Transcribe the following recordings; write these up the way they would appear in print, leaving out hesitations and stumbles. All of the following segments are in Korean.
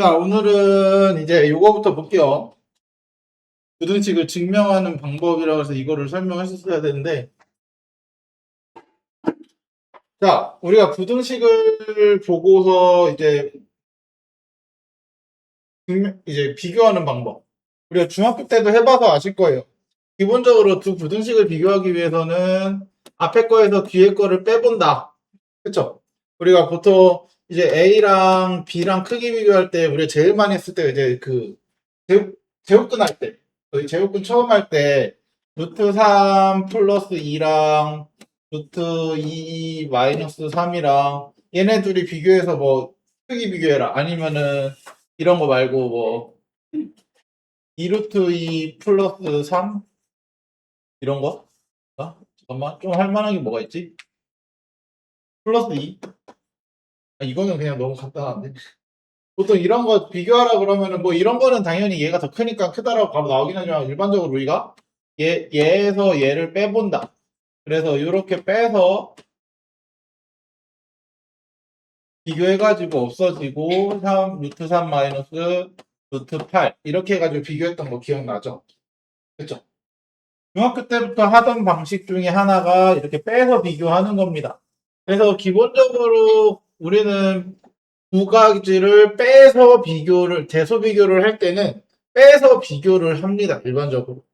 자, 오늘은 이제 요거부터 볼게요. 부등식을 증명하는 방법이라고 해서 이거를 설명했었어야 되는데, 자, 우리가 부등식을 보고서 이제 비교하는 방법. 우리가 중학교 때도 해봐서 아실 거예요. 기본적으로 두 부등식을 비교하기 위해서는 앞에 거에서 뒤에 거를 빼본다. 그쵸? 우리가 보통 이제 A랑 B랑 크기 비교할 때 우리가 제일 많이 했을 때 이제 제곱, 제곱근 할 때, 저희 제곱근 처음 할 때, 루트 3 플러스 2랑 루트 2 마이너스 3이랑 얘네 둘이 비교해서 뭐 크기 비교해라. 아니면은 이런 거 말고 뭐 2루트 2 플러스 3 이런 거? 잠깐만 좀 할 만한 게 뭐가 있지? 플러스 2? 이거는 그냥 너무 간단한데. 보통 이런 거 비교하라 그러면은 뭐 이런 거는 당연히 얘가 더 크니까 크다라고 바로 나오긴 하지만 일반적으로 우리가 얘에서 얘를 빼본다. 그래서 이렇게 빼서 비교해가지고 없어지고 3 루트 3 마이너스 루트 8 이렇게 해가지고 비교했던 거 기억나죠? 그쵸? 중학교 때부터 하던 방식 중에 하나가 이렇게 빼서 비교하는 겁니다. 그래서 기본적으로 우리는 두 가지를 빼서 비교를, 대소 비교를 할 때는 빼서 비교를 합니다. 일반적으로.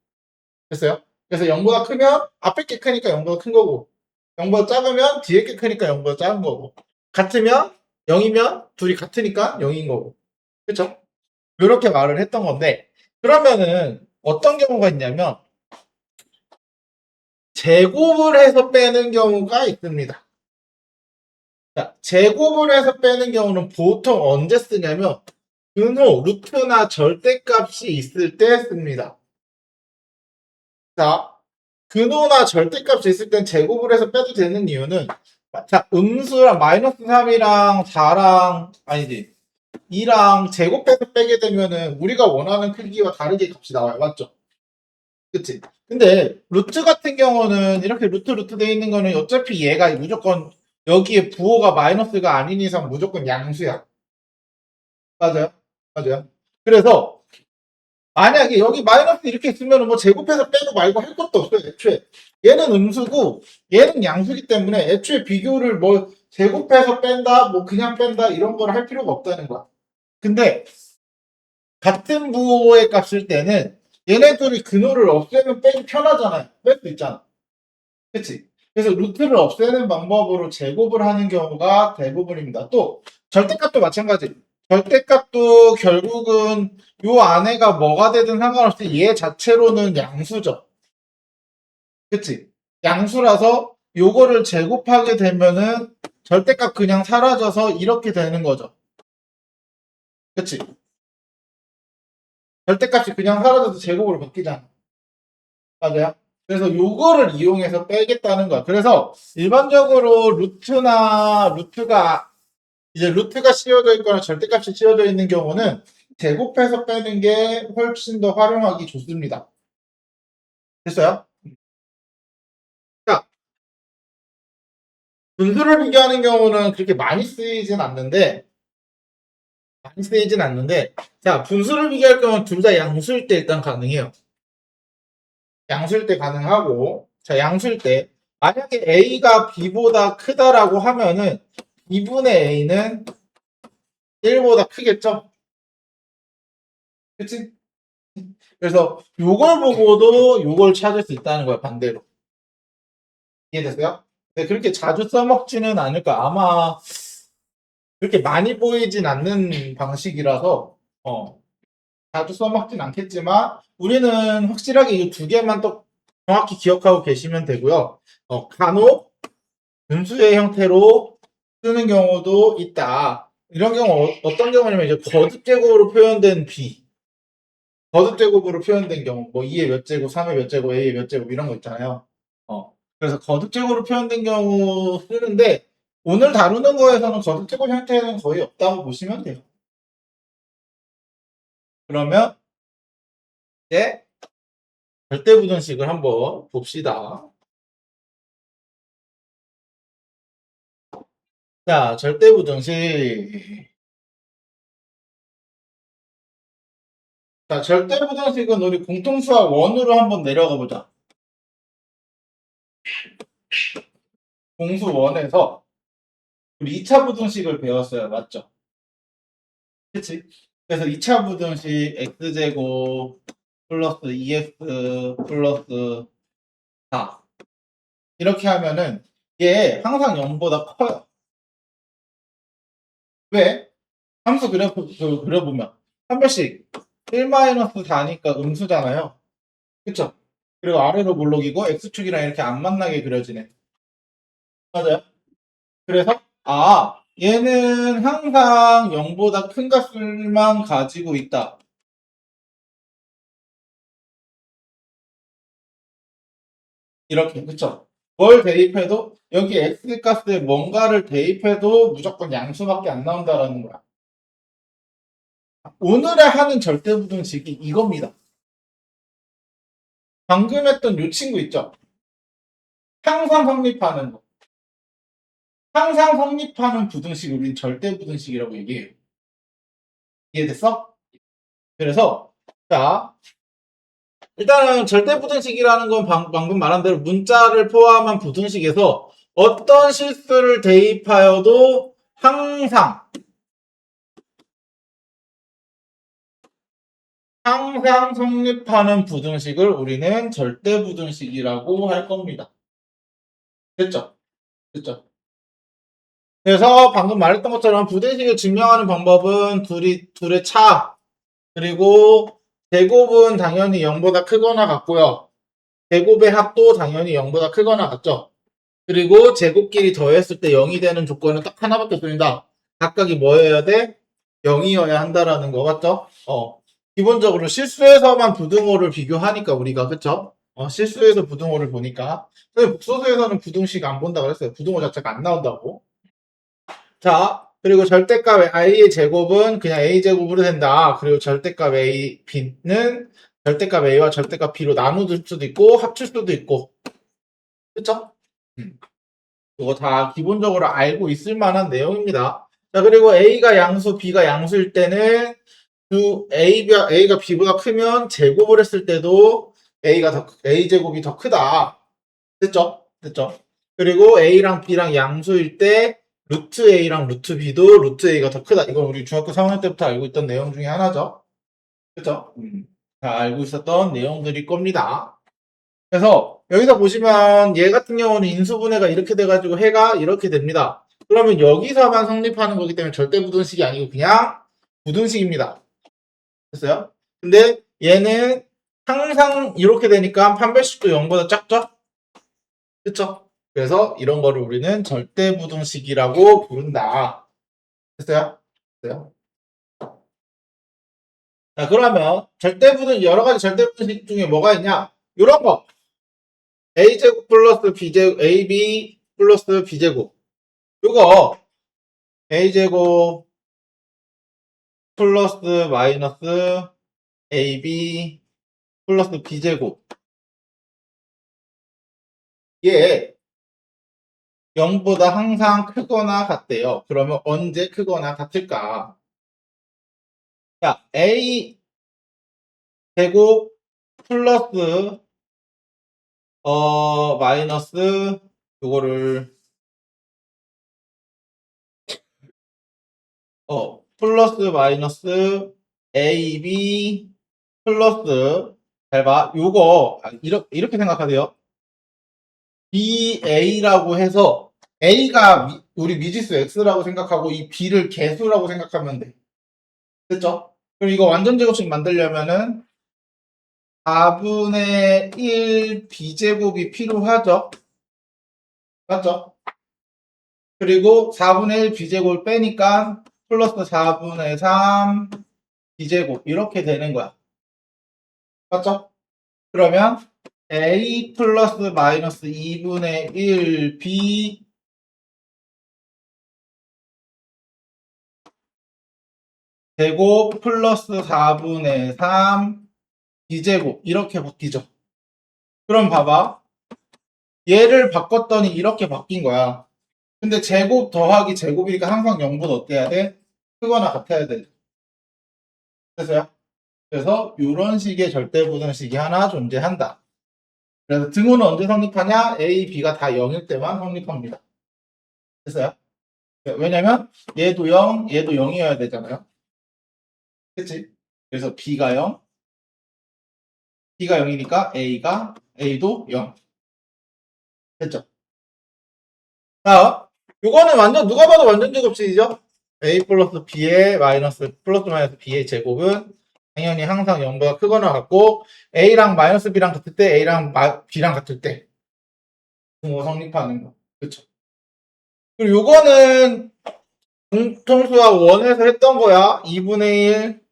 됐어요? 그래서 0보다 크면 앞에 게 크니까 0보다 큰 거고, 0보다 작으면 뒤에 게 크니까 0보다 작은 거고, 같으면 0이면 둘이 같으니까 0인 거고. 그쵸? 이렇게 말을 했던 건데, 그러면은 어떤 경우가 있냐면, 제곱을 해서 빼는 경우가 있습니다. 자, 제곱을 해서 빼는 경우는 보통 언제 쓰냐면, 근호, 루트나 절대값이 있을 때 씁니다. 자, 근호나 절대값이 있을 땐 제곱을 해서 빼도 되는 이유는 자, 음수랑 마이너스 3이랑 4랑 아니지 2랑 제곱해서 빼게 되면은 우리가 원하는 크기와 다르게 값이 나와요. 맞죠? 그치? 근데 루트 같은 경우는 이렇게 루트 돼 있는 거는 어차피 얘가 무조건 여기에 부호가 마이너스가 아닌 이상 무조건 양수야. 맞아요? 맞아요. 그래서 만약에 여기 마이너스 이렇게 있으면 뭐 제곱해서 빼고 말고 할 것도 없어요, 애초에. 얘는 음수고, 얘는 양수기 때문에 애초에 비교를 뭐 제곱해서 뺀다, 뭐 그냥 뺀다, 이런 걸 할 필요가 없다는 거야. 근데 같은 부호의 값일 때는 얘네들이 근호를 없애면 빼기 편하잖아요. 뺄 수 있잖아. 그치? 그래서 루트를 없애는 방법으로 제곱을 하는 경우가 대부분입니다. 또 절대값도 마찬가지. 절대값도 결국은 요 안에가 뭐가 되든 상관없이 얘 자체로는 양수죠. 그치? 양수라서 요거를 제곱하게 되면은 절대값 그냥 사라져서 이렇게 되는 거죠. 그치? 절대값이 그냥 사라져서 제곱으로 바뀌잖아. 맞아요? 그래서 요거를 이용해서 빼겠다는 거야. 그래서 일반적으로 루트가 씌워져 있거나 절대값이 씌워져 있는 경우는 제곱해서 빼는 게 훨씬 더 활용하기 좋습니다. 됐어요? 자, 분수를 비교하는 경우는 그렇게 많이 쓰이진 않는데, 자, 분수를 비교할 경우는 둘 다 양수일 때 일단 가능해요. 양수일 때 가능하고, 자, 양수일 때, 만약에 A가 B보다 크다라고 하면은, 2분의 A는 1보다 크겠죠? 그치? 그래서 요걸 보고도 요걸 찾을 수 있다는 거야, 반대로. 이해됐어요? 근데 그렇게 자주 써먹지는 않을까. 아마 그렇게 많이 보이진 않는 방식이라서, 자주 써먹진 않겠지만, 우리는 확실하게 이 두 개만 또 정확히 기억하고 계시면 되고요. 간혹 분수의 형태로 쓰는 경우도 있다. 이런 경우 어떤 경우냐면 이제 거듭 제곱으로 표현된 b, 거듭 제곱으로 표현된 경우, 뭐 2의 몇 제곱, 3의 몇 제곱, a의 몇 제곱 이런 거 있잖아요. 그래서 거듭 제곱으로 표현된 경우 쓰는데 오늘 다루는 거에서는 거듭 제곱 형태는 거의 없다고 보시면 돼요. 그러면 이제 절대부등식을 한번 봅시다. 자, 절대부등식. 자, 절대부등식은 우리 공통수학 원으로 한번 내려가 보자. 공수 원에서 우리 2차 부등식을 배웠어요. 맞죠? 그치? 그래서 2차 부등식 x제곱 플러스 2x 플러스 4 이렇게 하면은 얘 항상 0보다 커요. 왜? 함수 그려보면 한 번씩 1-4니까 음수잖아요. 그쵸? 그리고 아래로 볼록이고 x축이랑 이렇게 안 만나게 그려지네. 맞아요? 그래서 얘는 항상 0보다 큰 값을만 가지고 있다. 이렇게 그쵸? 뭘 대입해도 여기 x 값에 뭔가를 대입해도 무조건 양수밖에 안 나온다라는 거야. 오늘의 하는 절대부등식이 이겁니다. 방금 했던 요 친구 있죠? 항상 성립하는 거. 항상 성립하는 부등식을 우린 절대부등식이라고 얘기해요. 이해됐어? 그래서 자 일단은 절대부등식이라는 건 방금 말한 대로 문자를 포함한 부등식에서 어떤 실수를 대입하여도 항상 성립하는 부등식을 우리는 절대부등식이라고 할 겁니다. 됐죠? 됐죠? 그래서 방금 말했던 것처럼 부등식을 증명하는 방법은 둘의 차, 그리고 제곱은 당연히 0보다 크거나 같고요. 제곱의 합도 당연히 0보다 크거나 같죠. 그리고 제곱끼리 더했을 때 0이 되는 조건은 딱 하나밖에 없습니다. 각각이 뭐여야 돼? 0이어야 한다라는 거 같죠? 기본적으로 실수에서만 부등호를 비교하니까 우리가 그쵸? 실수에서 부등호를 보니까 복소수에서는 부등식 안 본다 그랬어요. 부등호 자체가 안 나온다고. 자, 그리고 절대값 i의 제곱은 그냥 a 제곱으로 된다. 그리고 절대값 a b는 절대값 a와 절대값 b로 나누을 수도 있고 합칠 수도 있고, 그쵸? 그거 다 기본적으로 알고 있을 만한 내용입니다. 자, 그리고 a가 양수, b가 양수일 때는 a가 b보다 크면 제곱을 했을 때도 a 제곱이 더 크다. 됐죠? 됐죠? 그리고 a랑 b랑 양수일 때 루트 a랑 루트 b도 루트 a가 더 크다. 이건 우리 중학교 3학년 때부터 알고 있던 내용 중에 하나죠. 그죠? 다 알고 있었던 내용들일 겁니다. 그래서 여기서 보시면 얘 같은 경우는 인수분해가 이렇게 돼가지고 해가 이렇게 됩니다. 그러면 여기서만 성립하는 거기 때문에 절대 부등식이 아니고 그냥 부등식입니다. 됐어요? 근데 얘는 항상 이렇게 되니까 판별식도 0보다 작죠? 그쵸? 그래서 이런 거를 우리는 절대부등식이라고 부른다. 됐어요? 됐어요? 자, 그러면 여러 가지 절대부등식 중에 뭐가 있냐? 이런 거. a제곱 플러스 b제곱, ab 플러스 b제곱. 이거 a제곱 플러스 마이너스 ab 플러스 b제곱. 얘 0보다 항상 크거나 같대요. 그러면 언제 크거나 같을까? 자, a 제곱 플러스 마이너스 요거를 플러스 마이너스 ab 플러스 잘 봐. 요거 이렇게 생각하세요. ba라고 해서 a가 우리 미지수 x라고 생각하고 이 b를 개수라고 생각하면 돼. 됐죠? 그럼 이거 완전 제곱식 만들려면은 4분의 1 b제곱이 필요하죠? 맞죠? 그리고 4분의 1 b제곱을 빼니까 플러스 4분의 3 b제곱 이렇게 되는 거야. 맞죠? 그러면 a 플러스 마이너스 2분의 1 b 제곱 플러스 4분의 3 b제곱 이렇게 바뀌죠. 그럼 봐봐. 얘를 바꿨더니 이렇게 바뀐 거야. 근데 제곱 더하기 제곱이니까 항상 0보다 어때야 돼? 크거나 같아야 돼. 됐어요? 그래서 이런 식의 절대부등식이 하나 존재한다. 그래서 등호는 언제 성립하냐? A, B가 다 0일 때만 성립합니다. 됐어요? 왜냐면 얘도 0, 얘도 0이어야 되잖아요. 그치? 그래서 B가 0, B가 0이니까 A도 0. 됐죠? 자, 요거는 완전 누가 봐도 완전 제곱식이죠? A 플러스 B의 마이너스 플러스 마이너스 B의 제곱은 당연히 항상 0보다 크거나 같고 A랑 마이너스 B랑 같을 때 A랑 B랑 같을 때 등호 성립하는 거. 그쵸? 그리고 요거는 공통수학 1에서 했던 거야. 2분의 1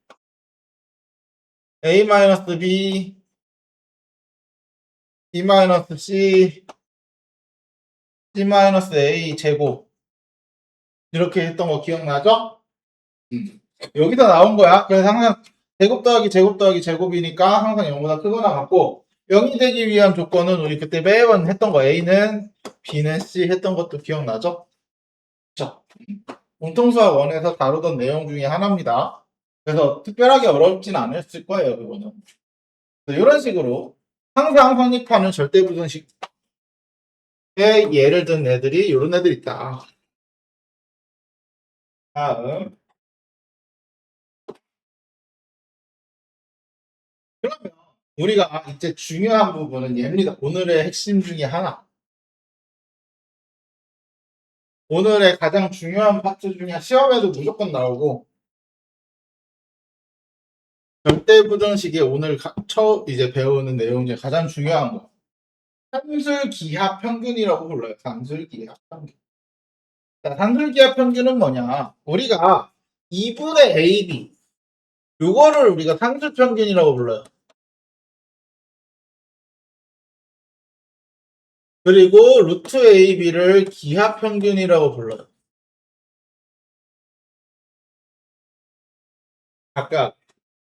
A 마이너스 B B 마이너스 C C 마이너스 A 제곱 이렇게 했던 거 기억나죠? 여기서 나온 거야. 그래서 항상 제곱 더하기 제곱 더하기 제곱이니까 항상 0보다 크거나 같고 0이 되기 위한 조건은 우리 그때 매번 했던 거 A는 B는 C 했던 것도 기억나죠? 그쵸? 공통수학 1에서 다루던 내용 중에 하나입니다. 그래서 특별하게 어렵진 않았을 거예요. 이거는. 이런 식으로 항상 성립하는 절대부등식의 예를 든 애들이 이런 애들 있다. 다음. 그러면 우리가 이제 중요한 부분은 얘입니다. 오늘의 핵심 중에 하나. 오늘의 가장 중요한 파트 중에 시험에도 무조건 나오고 절대부등식의 오늘 이제 배우는 내용 중에 가장 중요한 거. 산술기하 평균이라고 불러요. 산술기하 평균. 자, 산술기하 평균은 뭐냐? 우리가 2분의 AB 요거를 우리가 산술평균이라고 불러요. 그리고 루트 AB를 기하평균이라고 불러요. 각각.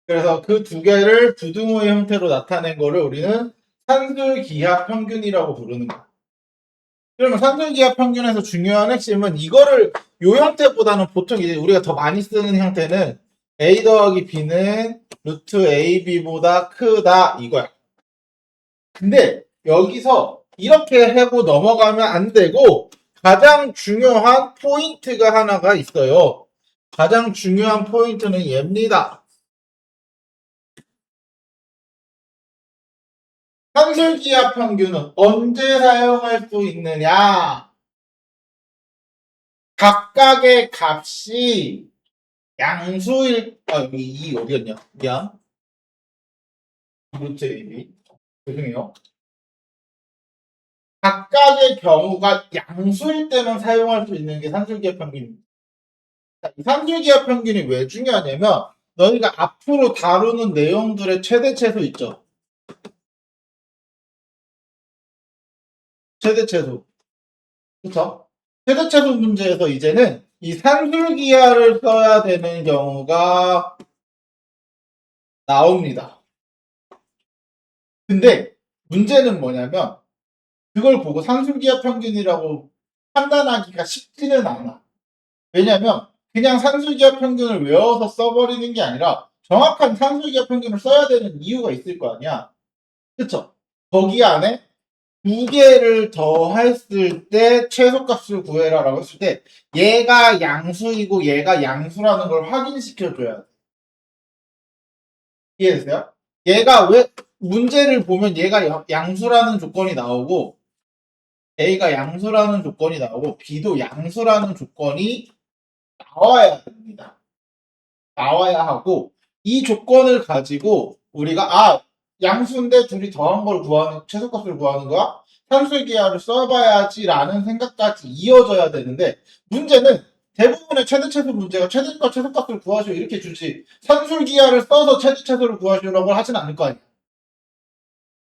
그래서 그 두 개를 부등호의 형태로 나타낸 거를 우리는 산술기하평균이라고 부르는 거야. 그러면 산술기하평균에서 중요한 핵심은 이거를 요 형태보다는 보통 이제 우리가 더 많이 쓰는 형태는 A 더하기 B는 루트 AB보다 크다 이거야. 근데 여기서 이렇게 하고 넘어가면 안 되고 가장 중요한 포인트가 하나가 있어요. 가장 중요한 포인트는 얘입니다. 산술기하 평균은 언제 사용할 수 있느냐? 각각의 값이 양수일, 여기 이 어디였냐? 미안. 루트 AB. 죄송해요. 각각의 경우가 양수일 때만 사용할 수 있는 게 산술기하 평균입니다. 이 산술기하 평균이 왜 중요하냐면 너희가 앞으로 다루는 내용들의 최대 최소 있죠. 최대 최소. 그쵸? 최대 최소 문제에서 이제는 이 산술기하를 써야 되는 경우가 나옵니다. 근데 문제는 뭐냐면 그걸 보고 산술기하 평균이라고 판단하기가 쉽지는 않아. 왜냐면 그냥 산술기하 평균을 외워서 써버리는 게 아니라 정확한 산술기하 평균을 써야 되는 이유가 있을 거 아니야. 그쵸? 거기 안에 두 개를 더 했을 때 최소값을 구해라라고 했을 때 얘가 양수이고 얘가 양수라는 걸 확인시켜줘야 돼. 이해되세요? 얘가 왜 문제를 보면 얘가 양수라는 조건이 나오고 A가 양수라는 조건이 나오고 B도 양수라는 조건이 나와야 됩니다. 나와야 하고 이 조건을 가지고 우리가 양수인데 둘이 더한 걸 구하는 최소값을 구하는 거야? 산술기하를 써봐야지라는 생각까지 이어져야 되는데 문제는 대부분의 최대최소 문제가 최대값 최소값을 구하시오 이렇게 주지 산술기하를 써서 최대최소를 구하시오라고 하진 않을 거 아니야.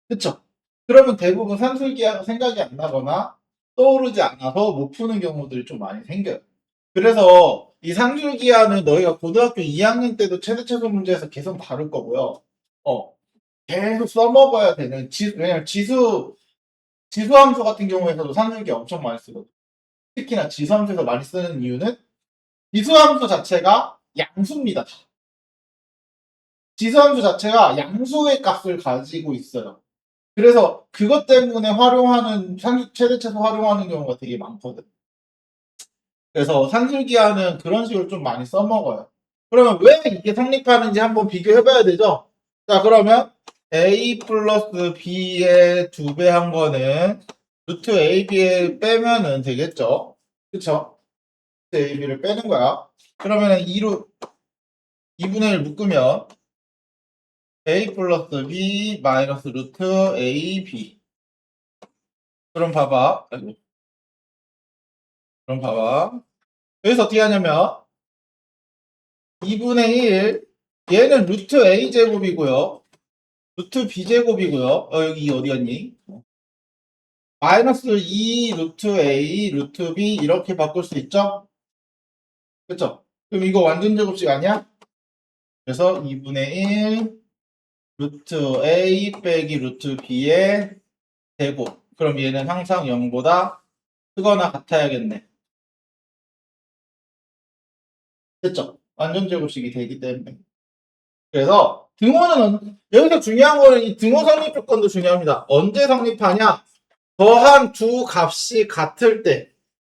그쵸? 그러면 대부분 산술기하가 생각이 안 나거나 떠오르지 않아서 못 푸는 경우들이 좀 많이 생겨요. 그래서 이 산술기하는 너희가 고등학교 2학년 때도 최대최소 문제에서 계속 다룰 거고요. 계속 써먹어야 되는 왜냐면 지수함수 같은 경우에서도 산술기하 엄청 많이 쓰거든. 특히나 지수함수에서 많이 쓰는 이유는 지수함수 자체가 양수입니다. 지수함수 자체가 양수의 값을 가지고 있어요. 그래서 그것 때문에 활용하는 상수 최대치에서 활용하는 경우가 되게 많거든. 그래서 산술기하는 그런 식으로 좀 많이 써먹어요. 그러면 왜 이게 성립하는지 한번 비교해봐야 되죠? 자, 그러면 a 플러스 b의 2배 한 거는 루트 ab에 빼면은 되겠죠? 그쵸? ab를 빼는 거야. 그러면은 2분의 1 묶으면 a 플러스 b 마이너스 루트 ab. 그럼 봐봐. 아이고. 그럼 봐봐. 여기서 어떻게 하냐면 2분의 1 얘는 루트 a제곱이고요. 루트 b제곱이고요. 여기 어디였니? 마이너스 2 루트 a 루트 b 이렇게 바꿀 수 있죠? 그쵸? 그럼 이거 완전 제곱식 아니야? 그래서 2분의 1 루트 a 빼기 루트 b의 제곱. 그럼 얘는 항상 0보다 크거나 같아야겠네. 됐죠? 완전 제곱식이 되기 때문에. 그래서 등호는 여기서 중요한 거는 이 등호 성립 조건도 중요합니다. 언제 성립하냐? 더한 두 값이 같을 때.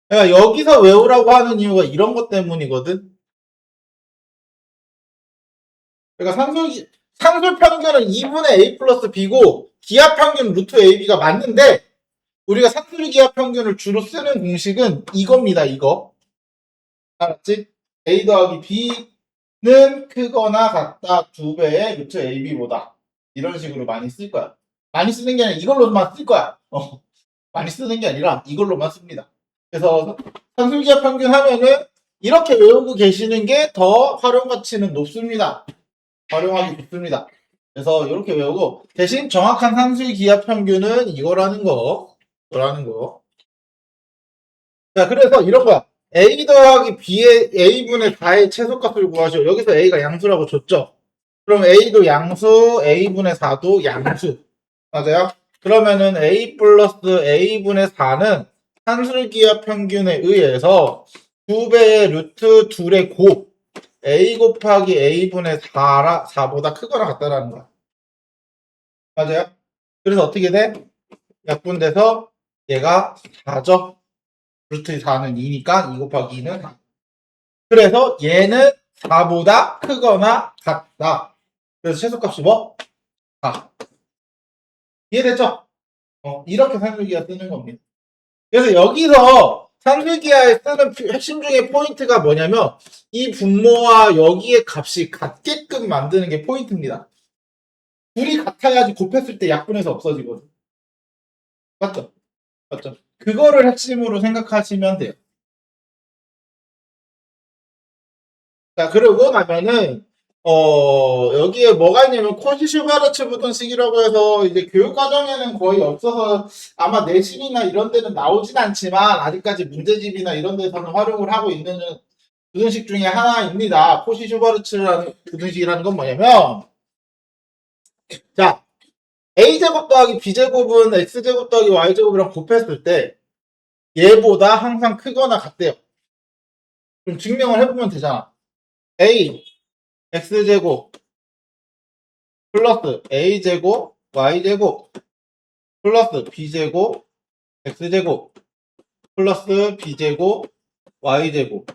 그러니까 여기서 외우라고 하는 이유가 이런 것 때문이거든. 그러니까 상술 평균은 2분의 a 플러스 b고 기하 평균 루트 ab가 맞는데 우리가 상술 기하 평균을 주로 쓰는 공식은 이겁니다. 이거. 알았지? a 더하기 b는 크거나 같다 2배의 루트 ab보다. 이런 식으로 많이 쓸 거야. 많이 쓰는 게 아니라 이걸로만 쓸 거야. 많이 쓰는 게 아니라 이걸로만 씁니다. 그래서 상술기하 평균 하면은 이렇게 외우고 계시는 게 더 활용 가치는 높습니다. 활용하기 좋습니다. 그래서 이렇게 외우고 대신 정확한 상술기하 평균은 이거라는 거. 이거라는 거. 자, 그래서 이런 거야. a 더하기 b의 a분의 4의 최소값을 구하시오. 여기서 a가 양수라고 줬죠. 그럼 a도 양수, a분의 4도 양수. 맞아요? 그러면은 a 플러스 a분의 4는 산술기하 평균에 의해서 2배의 루트 2의 곱 a 곱하기 a분의 4보다 크거나 같다라는 거야. 맞아요? 그래서 어떻게 돼? 약분돼서 얘가 4죠. 루트 4는 2니까 2 곱하기 2는 4. 그래서 얘는 4보다 크거나 같다. 그래서 최소값이 뭐? 4. 이해됐죠? 이렇게 산술기하 쓰는 겁니다. 그래서 여기서 산술기하에 쓰는 핵심 중에 포인트가 뭐냐면 이 분모와 여기의 값이 같게끔 만드는 게 포인트입니다. 둘이 같아야지 곱했을 때 약분해서 없어지거든. 맞죠? 맞죠? 그거를 핵심으로 생각하시면 돼요. 자, 그러고 나면은 여기에 뭐가 있냐면 코시-슈바르츠 부등식이라고 해서 이제 교육 과정에는 거의 없어서 아마 내신이나 이런 데는 나오진 않지만 아직까지 문제집이나 이런 데서는 활용을 하고 있는 부등식 중에 하나입니다. 코시-슈바르츠라는 부등식이라는 건 뭐냐면 자, a제곱 더하기 b제곱은 x제곱 더하기 y제곱이랑 곱했을 때 얘보다 항상 크거나 같대요. 그럼 증명을 해보면 되잖아. a x제곱 플러스 a제곱 y제곱 플러스 b제곱 x제곱 플러스 b제곱 y제곱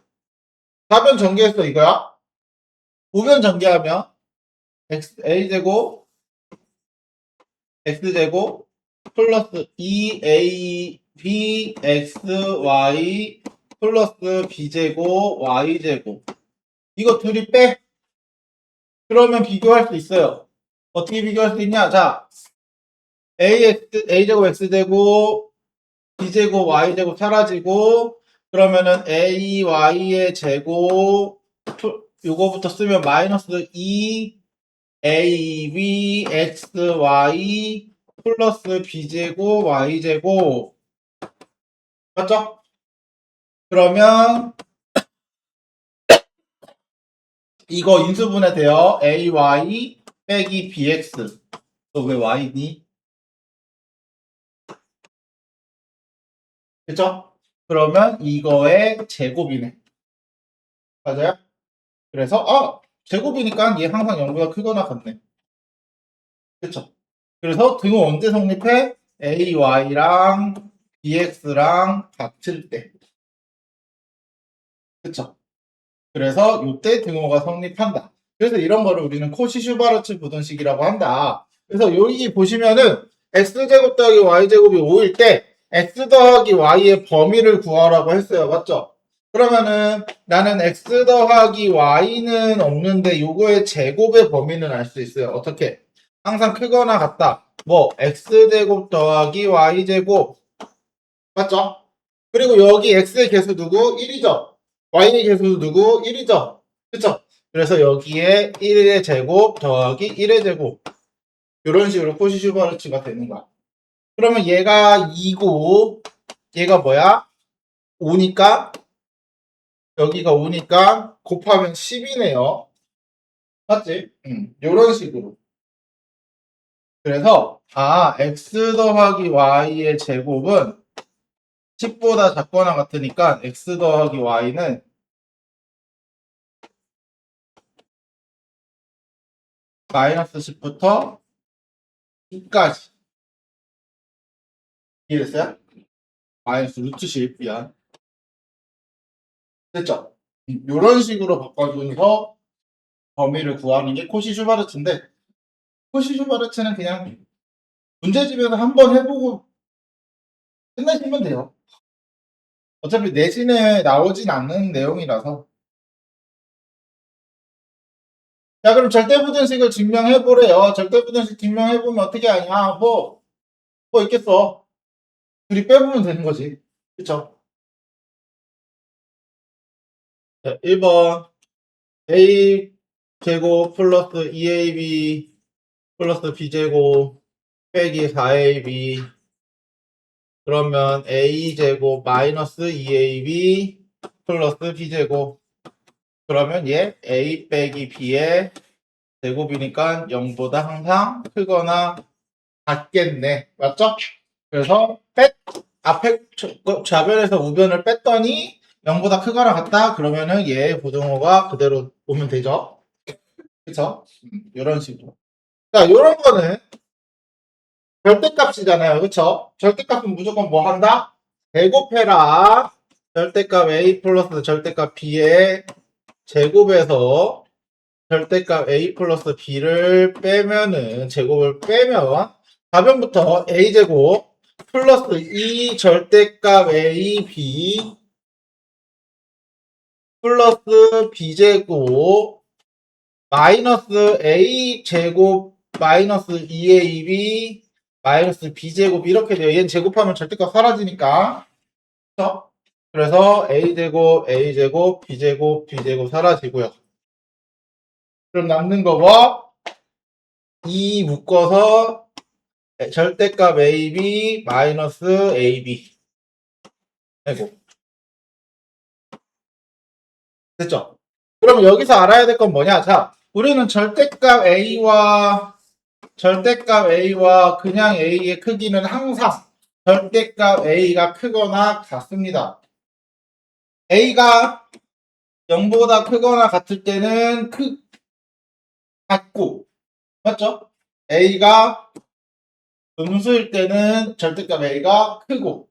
4변 전개했어 이거야. 5변 전개하면 a제곱 x제곱 플러스 2ab xy 플러스 b제곱 y제곱 이거 둘이 빼. 그러면 비교할 수 있어요. 어떻게 비교할 수 있냐? 자, a제곱 x제곱 b제곱 y제곱 사라지고 그러면은 ay의 제곱 요거부터 쓰면 마이너스 2 ab xy 플러스 b제곱 y제곱 맞죠? 그러면 이거 인수분해 돼요. ay 빼기 bx 너 왜 y니? 그쵸? 그러면 이거의 제곱이네. 맞아요? 그래서 제곱이니까 얘 항상 0보다 크거나 같네. 그쵸? 그래서 등호 언제 성립해? AY랑 BX랑 같을 때. 그쵸? 그래서 이때 등호가 성립한다. 그래서 이런 거를 우리는 코시-슈바르츠 부등식이라고 한다. 그래서 여기 보시면은 x제곱 더하기 y제곱이 5일 때 x 더하기 y의 범위를 구하라고 했어요. 맞죠? 그러면은 나는 x 더하기 y는 없는데 요거의 제곱의 범위는 알 수 있어요. 어떻게? 항상 크거나 같다. 뭐 x제곱 더하기 y제곱 맞죠? 그리고 여기 x의 개수 누구? 1이죠? y의 개수 누구? 1이죠? 그쵸? 그래서 여기에 1의 제곱 더하기 1의 제곱 이런 식으로 코시-슈바르츠가 되는 거야. 그러면 얘가 2고 얘가 뭐야? 5니까 여기가 5니까 곱하면 10이네요. 맞지? 이런 식으로. 그래서 x 더하기 y의 제곱은 10보다 작거나 같으니까 x 더하기 y는 마이너스 10부터 10까지. 이해됐어요? 마이너스 루트 10, 미안. 됐죠? 이런 식으로 바꿔주면서 범위를 구하는 게 코시-슈바르츠인데, 코시-슈바르츠는 그냥 문제집에서 한번 해보고 끝내시면 돼요. 어차피 내신에 나오진 않는 내용이라서. 자, 그럼 절대부등식을 증명해보래요. 절대부등식 증명해보면 어떻게 하냐? 뭐 있겠어. 둘이 빼보면 되는 거지. 그쵸? 자, 1번. A 제곱 플러스 2AB 플러스 B제곱 빼기 4AB 그러면 A제곱 마이너스 2AB 플러스 B제곱 그러면 얘 A 빼기 B의 제곱이니까 0보다 항상 크거나 같겠네. 맞죠? 그래서 앞에 좌변에서 우변을 뺐더니 0보다 크거나 같다. 그러면은 얘 부등호가 그대로 오면 되죠. 그쵸? 이런 식으로. 자, 요런 거는 절대값이잖아요. 그쵸? 절대값은 무조건 뭐 한다? 제곱해라. 절대값 A 플러스 절대값 B의 제곱에서 절대값 A 플러스 B를 빼면은, 제곱을 빼면, 가변부터 A제곱 플러스 2 절대값 A, B 플러스 B제곱 마이너스 A제곱 마이너스 2AB 마이너스 B제곱 이렇게 돼요. 얘는 제곱하면 절대값 사라지니까. 그렇죠? 그래서 A제곱, A제곱, B제곱, B제곱 사라지고요. 그럼 남는 거 뭐? 2 묶어서 절대값 AB 마이너스 AB 아이고 됐죠? 그럼 여기서 알아야 될 건 뭐냐? 자, 우리는 절대값 A와 그냥 A의 크기는 항상 절대값 A가 크거나 같습니다. A가 0보다 크거나 같을 때는 같고, 맞죠? A가 음수일 때는 절대값 A가 크고,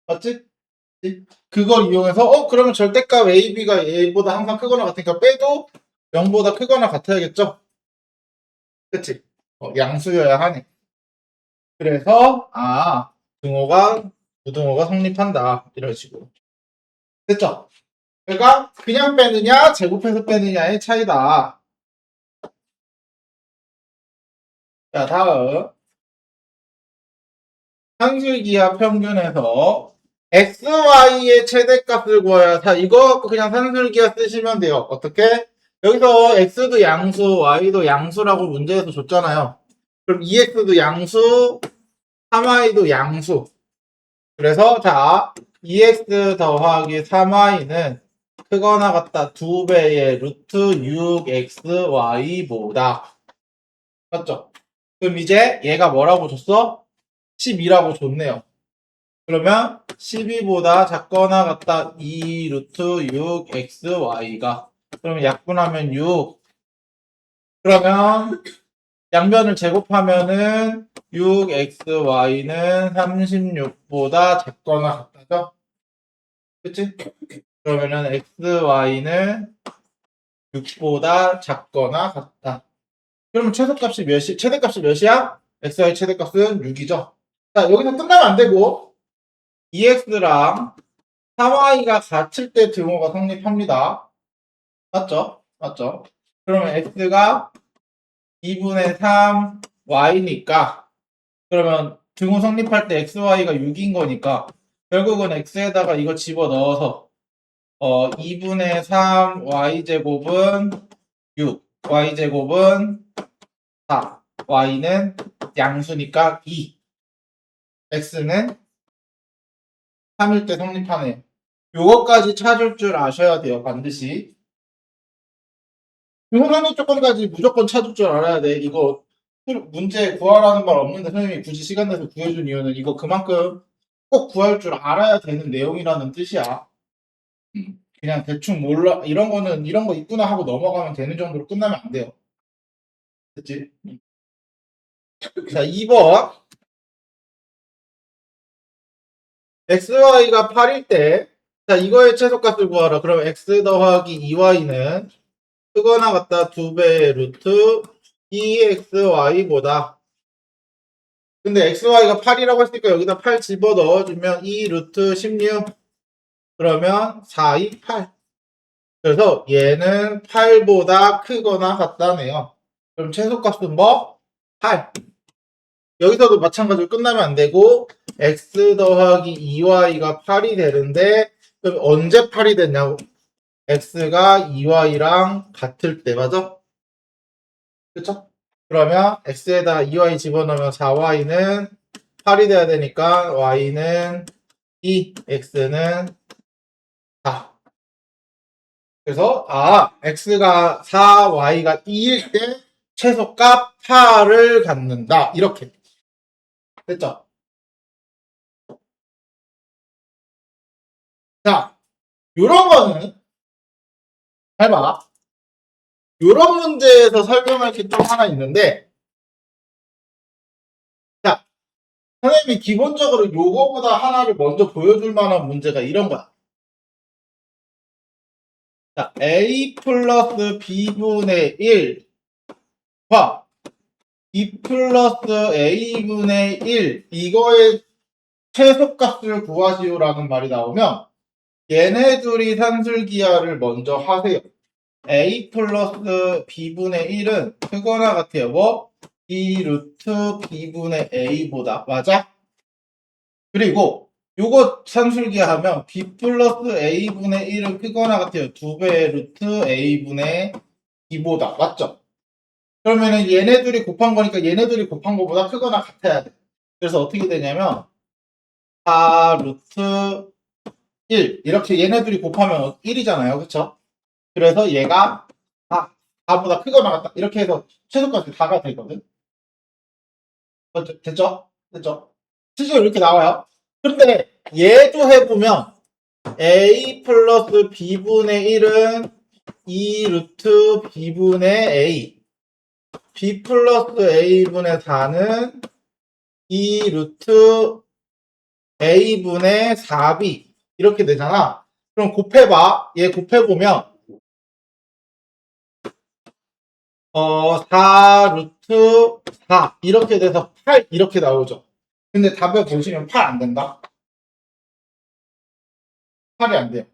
맞지? 그걸 이용해서, 그러면 절대값 AB가 A보다 항상 크거나 같으니까 빼도 0보다 크거나 같아야겠죠? 그치? 양수여야 하니. 그래서, 부등호가 성립한다. 이런 식으로. 됐죠? 그러니까 그냥 빼느냐 제곱해서 빼느냐의 차이다. 자, 다음 산술기하 평균에서 xy의 최대값을 구해야. 자, 이거 그냥 산술기하 쓰시면 돼요. 어떻게? 여기서 x도 양수, y도 양수라고 문제에서 줬잖아요. 그럼 2x도 양수, 3y도 양수. 그래서 자, 2x 더하기 3y는 크거나 같다 2배의 루트 6xy보다. 맞죠? 그럼 이제 얘가 뭐라고 줬어? 12라고 줬네요. 그러면 12보다 작거나 같다 2 루트 6xy가 그러면 약분하면 6 그러면 양변을 제곱하면은 6xy는 36보다 작거나 같다죠? 그치? 그러면은 xy는 6보다 작거나 같다. 그러면 최소값이 몇이, 최대값이 몇이야? xy 최대값은 6이죠. 자, 여기서 끝나면 안 되고, 2x랑 3y가 같을 때 등호가 성립합니다. 맞죠? 맞죠? 그러면 x가 2분의 3 y니까, 그러면 등호 성립할 때 xy가 6인 거니까, 결국은 x에다가 이거 집어넣어서 2분의 3 y제곱은 6, y제곱은 4, y는 양수니까 2, x는 3일 때 성립하네요. 요거까지 찾을 줄 아셔야 돼요, 반드시. 등호선이 조건까지 무조건 찾을 줄 알아야 돼. 이거 문제 구하라는 말 없는데 선생님이 굳이 시간 내서 구해준 이유는 이거 그만큼 꼭 구할 줄 알아야 되는 내용이라는 뜻이야. 그냥 대충 몰라, 이런 거는 이런 거 있구나 하고 넘어가면 되는 정도로 끝나면 안 돼요. 됐지? 자, 2번. xy가 8일 때, 자, 이거의 최소값을 구하라. 그럼 x 더하기 2y는 크거나 같다 2배의 루트 2xy보다. 근데 xy가 8이라고 했으니까 여기다 8 집어 넣어주면 2 루트 16. 그러면 4, 2, 8. 그래서 얘는 8보다 크거나 같다네요. 그럼 최소값은 뭐? 8. 여기서도 마찬가지로 끝나면 안 되고 x 더하기 2y가 8이 되는데 그럼 언제 8이 됐냐고? x가 2y랑 같을 때 맞아? 그쵸? 그러면 x에다 2y 집어넣으면 4y는 8이 돼야 되니까 y는 2, x는 4. 그래서 x가 4, y가 2일 때 최소값 8을 갖는다. 이렇게 됐죠? 자, 요런 거는 잘 봐. 요런 문제에서 설명할 게 좀 하나 있는데, 자, 선생님이 기본적으로 요거보다 하나를 먼저 보여줄 만한 문제가 이런 거야. 자, a 플러스 b분의 1과 b 플러스 a분의 1 이거의 최소값을 구하시오라는 말이 나오면 얘네 둘이 산술기하를 먼저 하세요. a 플러스 b분의 1은 크거나 같아요. 뭐? 2 루트 b분의 a보다. 맞아? 그리고 요거 산술기하 하면 b 플러스 a분의 1은 크거나 같아요. 2배 루트 a분의 b보다. 맞죠? 그러면은 얘네 둘이 곱한 거니까 얘네 둘이 곱한 거보다 크거나 같아야 돼. 그래서 어떻게 되냐면 4 루트 1 이렇게 얘네 둘이 곱하면 1이잖아요. 그쵸? 그래서 얘가 4보다 크거나 같다. 이렇게 해서 최소값이 4가 되거든. 됐죠? 됐죠? 실제로 이렇게 나와요. 근데 얘도 해보면 a 플러스 b분의 1은 2 루트 b분의 a b 플러스 a분의 4는 2 루트 a분의 4b 이렇게 되잖아. 그럼 곱해봐. 얘 곱해보면 4 루트 4 이렇게 돼서 8 이렇게 나오죠. 근데 답에 보시면 8 안 된다. 8이 안 돼요.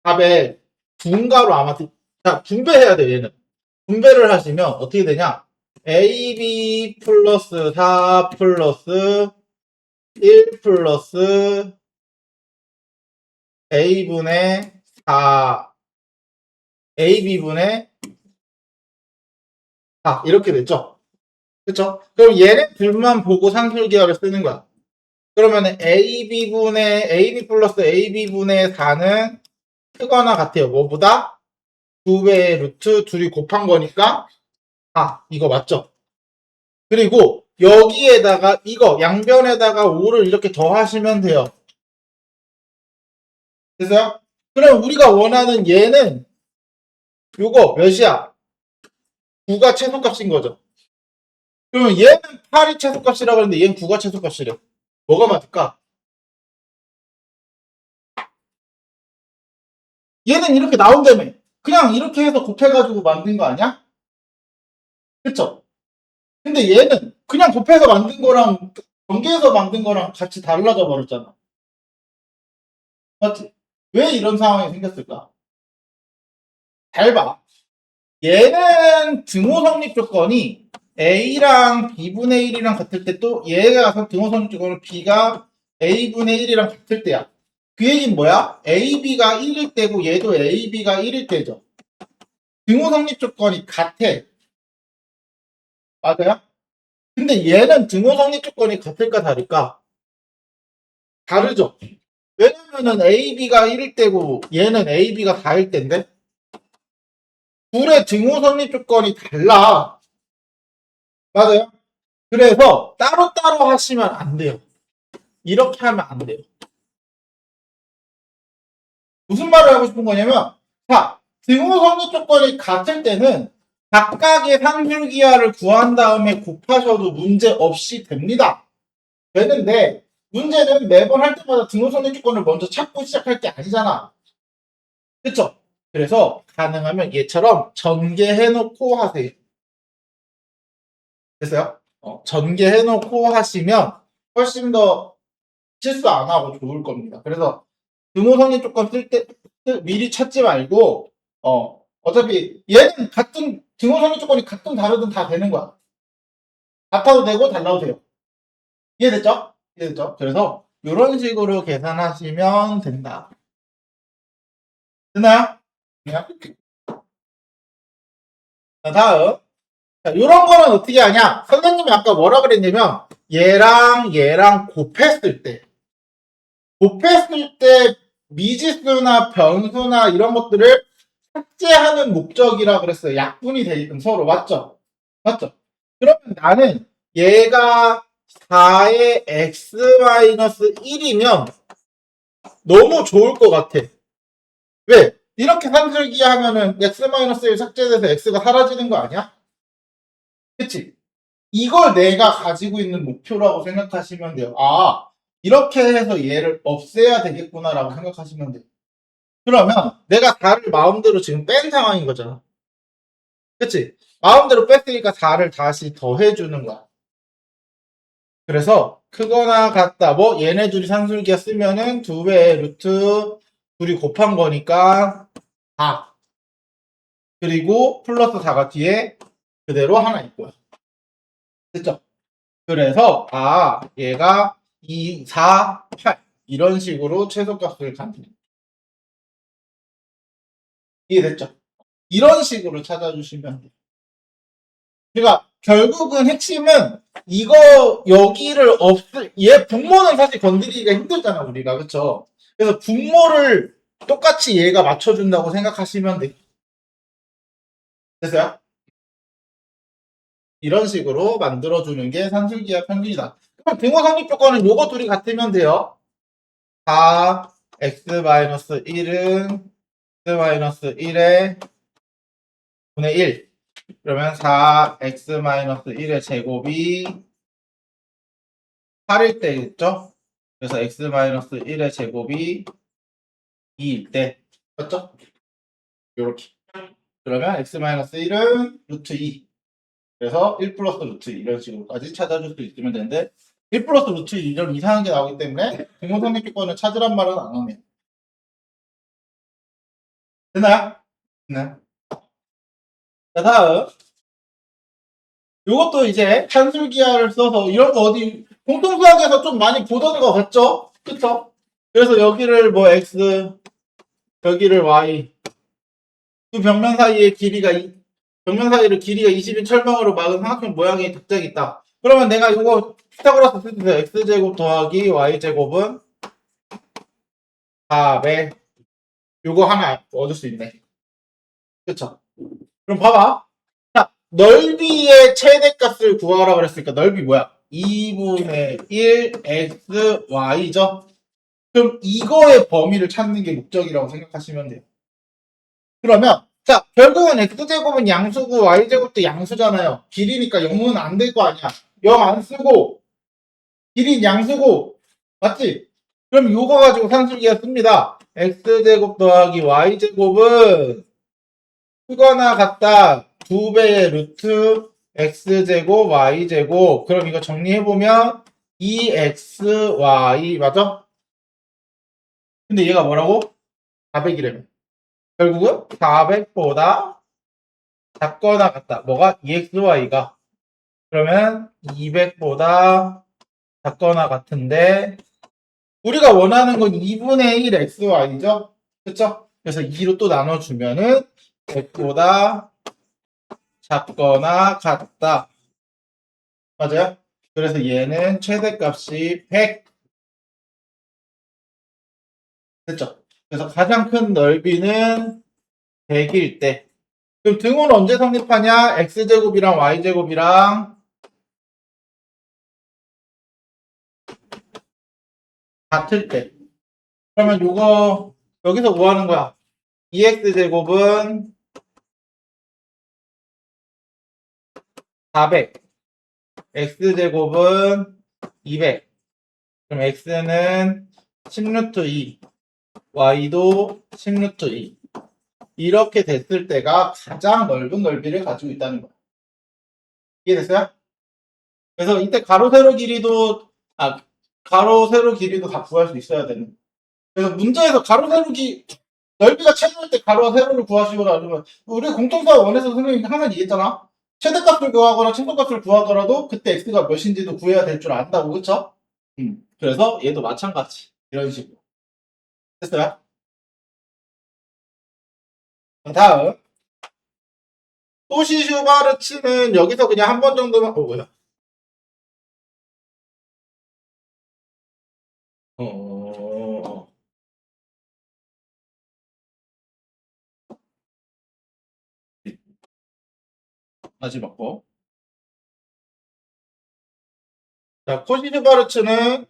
답에 분가로 아마 자 분배해야 돼 얘는. 분배를 하시면 어떻게 되냐? AB 플러스 4 플러스 1 플러스 A분의 4 AB분의 4 이렇게 됐죠? 그쵸? 그럼 얘네 둘만 보고 산술기하를 쓰는 거야. 그러면 AB 플러스 AB분의 4는 크거나 같아요. 뭐보다? 2배의 루트 둘이 곱한 거니까 이거 맞죠? 그리고 여기에다가 이거 양변에다가 5를 이렇게 더하시면 돼요. 됐어요? 그럼 우리가 원하는 얘는 요거 몇이야? 9가 최소값인 거죠. 그러면 얘는 8이 최소값이라고 하는데 얘는 9가 최소값이래. 뭐가 맞을까? 얘는 이렇게 나온다며. 그냥 이렇게 해서 곱해가지고 만든 거 아니야? 그쵸? 근데 얘는 그냥 곱해서 만든 거랑 전개해서 만든 거랑 같이 달라져 버렸잖아. 맞지? 왜 이런 상황이 생겼을까? 잘 봐. 얘는 등호 성립 조건이 A랑 B분의 1이랑 같을 때 또 얘가 등호 성립 조건은 B가 A분의 1이랑 같을 때야. 그 얘기는 뭐야? AB가 1일 때고 얘도 AB가 1일 때죠. 등호 성립 조건이 같아. 맞아요? 근데 얘는 등호 성립 조건이 같을까 다를까? 다르죠. 왜냐면은 AB가 1일 때고 얘는 AB가 4일 때인데 둘의 등호 성립 조건이 달라. 맞아요? 그래서 따로따로 하시면 안 돼요. 이렇게 하면 안 돼요. 무슨 말을 하고 싶은 거냐면, 자, 등호 성립 조건이 같을 때는 각각의 상술기하를 구한 다음에 곱하셔도 문제 없이 됩니다. 되는데, 문제는 매번 할 때마다 등호 성립 조건을 먼저 찾고 시작할 게 아니잖아. 그쵸? 그래서 가능하면 얘처럼 전개해놓고 하세요. 됐어요? 전개해놓고 하시면 훨씬 더 실수 안 하고 좋을 겁니다. 그래서 등호성립 조건 쓸 때 미리 찾지 말고 어차피 얘는 같은 등호성립 조건이 같든 다르든 다 되는 거야. 같아도 되고 달라도 돼요. 이해됐죠? 이해됐죠? 그래서 이런 식으로 계산하시면 된다. 됐나요? 네. 자, 다음. 자, 이런 거는 어떻게 하냐? 선생님이 아까 뭐라 그랬냐면 얘랑 곱했을 때 미지수나 변수나 이런 것들을 삭제하는 목적이라 그랬어요. 약분이 되게끔 서로. 맞죠? 맞죠? 그러면 나는 얘가 4의 x-1이면 너무 좋을 것 같아. 왜? 이렇게 산술기 하면은 x-1 삭제돼서 x가 사라지는 거 아니야? 그치? 이걸 내가 가지고 있는 목표라고 생각하시면 돼요. 아, 이렇게 해서 얘를 없애야 되겠구나라고 생각하시면 돼요. 그러면 내가 4를 마음대로 지금 뺀 상황인 거잖아. 그치? 마음대로 뺐으니까 4를 다시 더해주는 거야. 그래서 크거나 같다. 뭐 얘네 둘이 산술기가 쓰면은 2배의 루트 둘이 곱한 거니까 4. 그리고 플러스 4가 뒤에 그대로 하나 있고요. 됐죠? 그래서 얘가 2, 4, 8 이런 식으로 최소값을 갖는 이해됐죠? 이런 식으로 찾아주시면 돼요. 그러니까 결국은 핵심은 이거 여기를 얘 분모는 사실 건드리기가 힘들잖아 우리가. 그쵸? 그래서 분모를 똑같이 얘가 맞춰준다고 생각하시면 돼. 됐어요? 이런 식으로 만들어주는 게 산술기하 평균이다. 그럼 등호 성립 조건은 요거 둘이 같으면 돼요. 4 x-1은 x-1의 분의 1. 그러면 4x-1의 제곱이 8일 때 있죠? 그래서 x-1의 제곱이 2일 때. 맞죠? 요렇게. 그러면 x-1은 루트 2. 그래서 1 플러스 루트 2 이런 식으로까지 찾아줄 수 있으면 되는데 1 플러스 루트 2 이런 이상한 게 나오기 때문에 등호성립기권을 찾으란 말은 안 하네요. 됐나요? 네. 자, 다음. 요것도 이제 산술기하를 써서 이런 거 어디 공통수학에서 좀 많이 보던 거 같죠? 그쵸? 그래서 여기를 뭐 x, 여기를 y 두 벽면 사이의 벽면 사이를 길이가 20인 철망으로 막은 삼각형 모양의 덕작이 있다. 그러면 내가 이거 피타고라스 쓸 때 x제곱 더하기 y제곱은 4배 요거 하나 얻을 수 있네. 그쵸? 그럼 봐봐. 자, 넓이의 최대값을 구하라 그랬으니까 넓이 뭐야? 2분의 1 x y죠? 그럼 이거의 범위를 찾는 게 목적이라고 생각하시면 돼요. 그러면 자, 결국은 x제곱은 양수고 y제곱도 양수잖아요. 길이니까 0은 안 될 거 아니야. 0 안 쓰고 길이는 양수고 맞지? 그럼 요거 가지고 산술기가 씁니다. x제곱 더하기 y제곱은 크거나 같다. 2배의 루트 x제곱 y제곱. 그럼 이거 정리해보면 2xy 맞아? 근데 얘가 뭐라고? 400이래요. 결국은 400보다 작거나 같다. 뭐가? 2xy가. 그러면 200보다 작거나 같은데 우리가 원하는 건 2분의 1 xy죠? 그쵸? 그래서 2로 또 나눠주면은 100보다 작거나 같다. 맞아요? 그래서 얘는 최대값이 100 됐죠? 그래서 가장 큰 넓이는 100일 때 그럼 등호는 언제 성립하냐? x제곱이랑 y제곱이랑 같을 때 그러면 요거 여기서 뭐 하는 거야? 2x제곱은 400 x제곱은 200 그럼 x는 10루트 2 y도 10루트 2 이렇게 됐을 때가 가장 넓은 넓이를 가지고 있다는 거야. 이해됐어요? 그래서 이때 가로 세로 길이도 가로 세로 길이도 다 구할 수 있어야 되는 거야. 그래서 문제에서 가로 세로 넓이가 최소일 때 가로 세로를 구하시거나 아니면 우리 공통수학 원에서 선생님이 항상 얘기했잖아. 최대값을 구하거나 최소값을 구하더라도 그때 x가 몇인지도 구해야 될 줄 안다고 그쵸? 그래서 얘도 마찬가지 이런 식으로 됐어요? 다음 소시슈바르츠는 여기서 그냥 한 번 정도만 보고요. 어, 마지막 거. 자, 코시슈바르츠는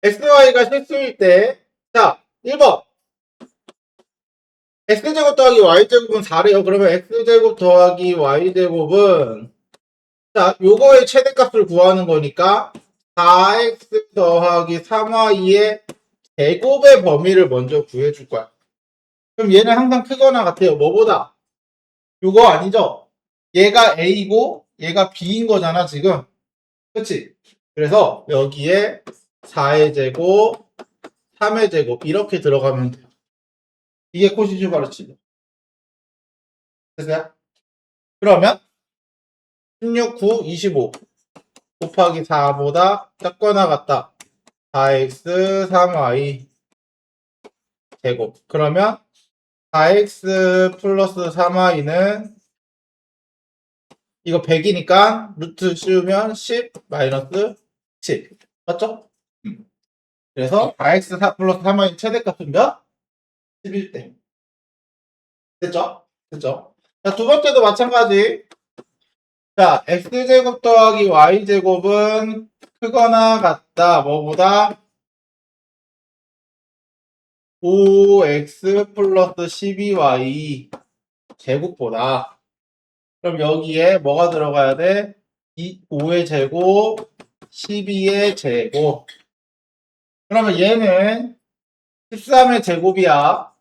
xy가 실수일 때, 자, 1번. x제곱 더하기 y제곱은 4래요. 그러면 x제곱 더하기 y제곱은, 자, 요거의 최대값을 구하는 거니까, 4x 더하기 3y의 제곱의 범위를 먼저 구해줄 거야. 그럼 얘는 항상 크거나 같아요. 뭐보다? 요거 아니죠? 얘가 a고, 얘가 b인 거잖아, 지금. 그치? 그래서 여기에 4의 제곱, 3의 제곱 이렇게 들어가면 돼요. 이게 코시슈 가르치죠. 됐어요? 그러면 16, 9, 25 곱하기 4보다 작거나 같다. 4x, 3y 제곱. 그러면 4x 플러스 3y는 이거 100이니까 루트 씌우면 10 마이너스 7. 맞죠? 그래서 4x 플러스 3y 최대값은 몇? 11대. 됐죠? 됐죠? 자, 두 번째도 마찬가지. 자, x제곱 더하기 y제곱은 크거나 같다. 뭐보다? 5x 플러스 12y 제곱보다. 그럼 여기에 뭐가 들어가야 돼? 5의 제곱, 12의 제곱. 그러면 얘는 13의 제곱이야.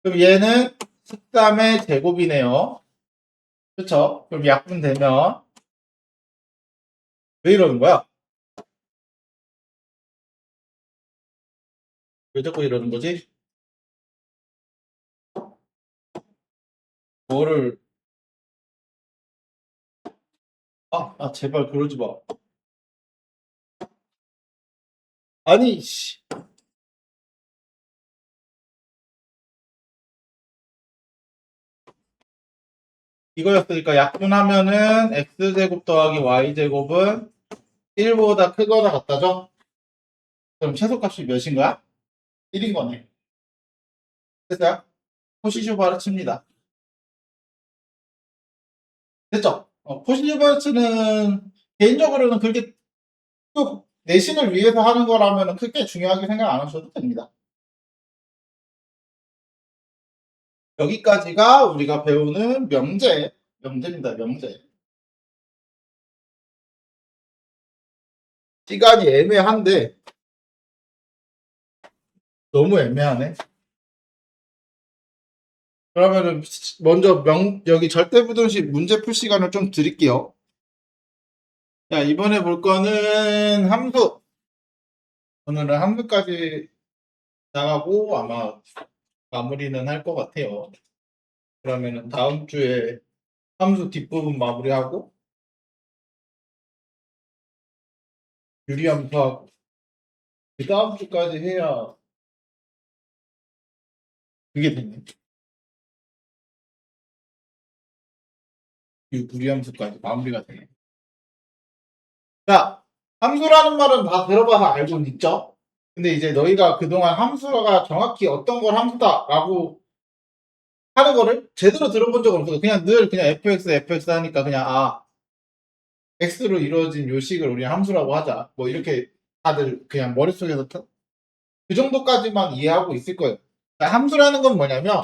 그럼 얘는 13의 제곱이네요. 그쵸? 그럼 약분되면 왜 이러는 거야? 왜 자꾸 이러는 거지? 뭐를 제발 그러지 마. 아니, 씨. 이거였으니까 약분하면은 x제곱 더하기 y제곱은 1보다 크거나 같다죠? 그럼 최소값이 몇인 거야? 1인 거네. 됐어요? 포시슈 바르츠입니다. 됐죠? 포시슈 바르츠는 개인적으로는 그렇게 또 내신을 위해서 하는 거라면 크게 중요하게 생각 안 하셔도 됩니다. 여기까지가 우리가 배우는 명제입니다. 명제. 시간이 애매한데 너무 애매하네. 그러면은 먼저 여기 절대부등식 문제 풀 시간을 좀 드릴게요. 자, 이번에 볼 거는 함수. 오늘은 함수까지 나가고 아마 마무리는 할 것 같아요. 그러면은 다음 주에 함수 뒷부분 마무리하고 유리함수하고 그 다음 주까지 해야 그게 되네. 유리함수까지 마무리가 되네. 자, 함수라는 말은 다 들어봐서 알고는 있죠? 근데 이제 너희가 그동안 함수가 정확히 어떤 걸 함수다라고 하는 거를 제대로 들어본 적은 없어. 그냥 늘 그냥 fx 하니까 그냥 x로 이루어진 요식을 우리 함수라고 하자. 뭐 이렇게 다들 그냥 머릿속에서 그 정도까지만 이해하고 있을 거예요. 그러니까 함수라는 건 뭐냐면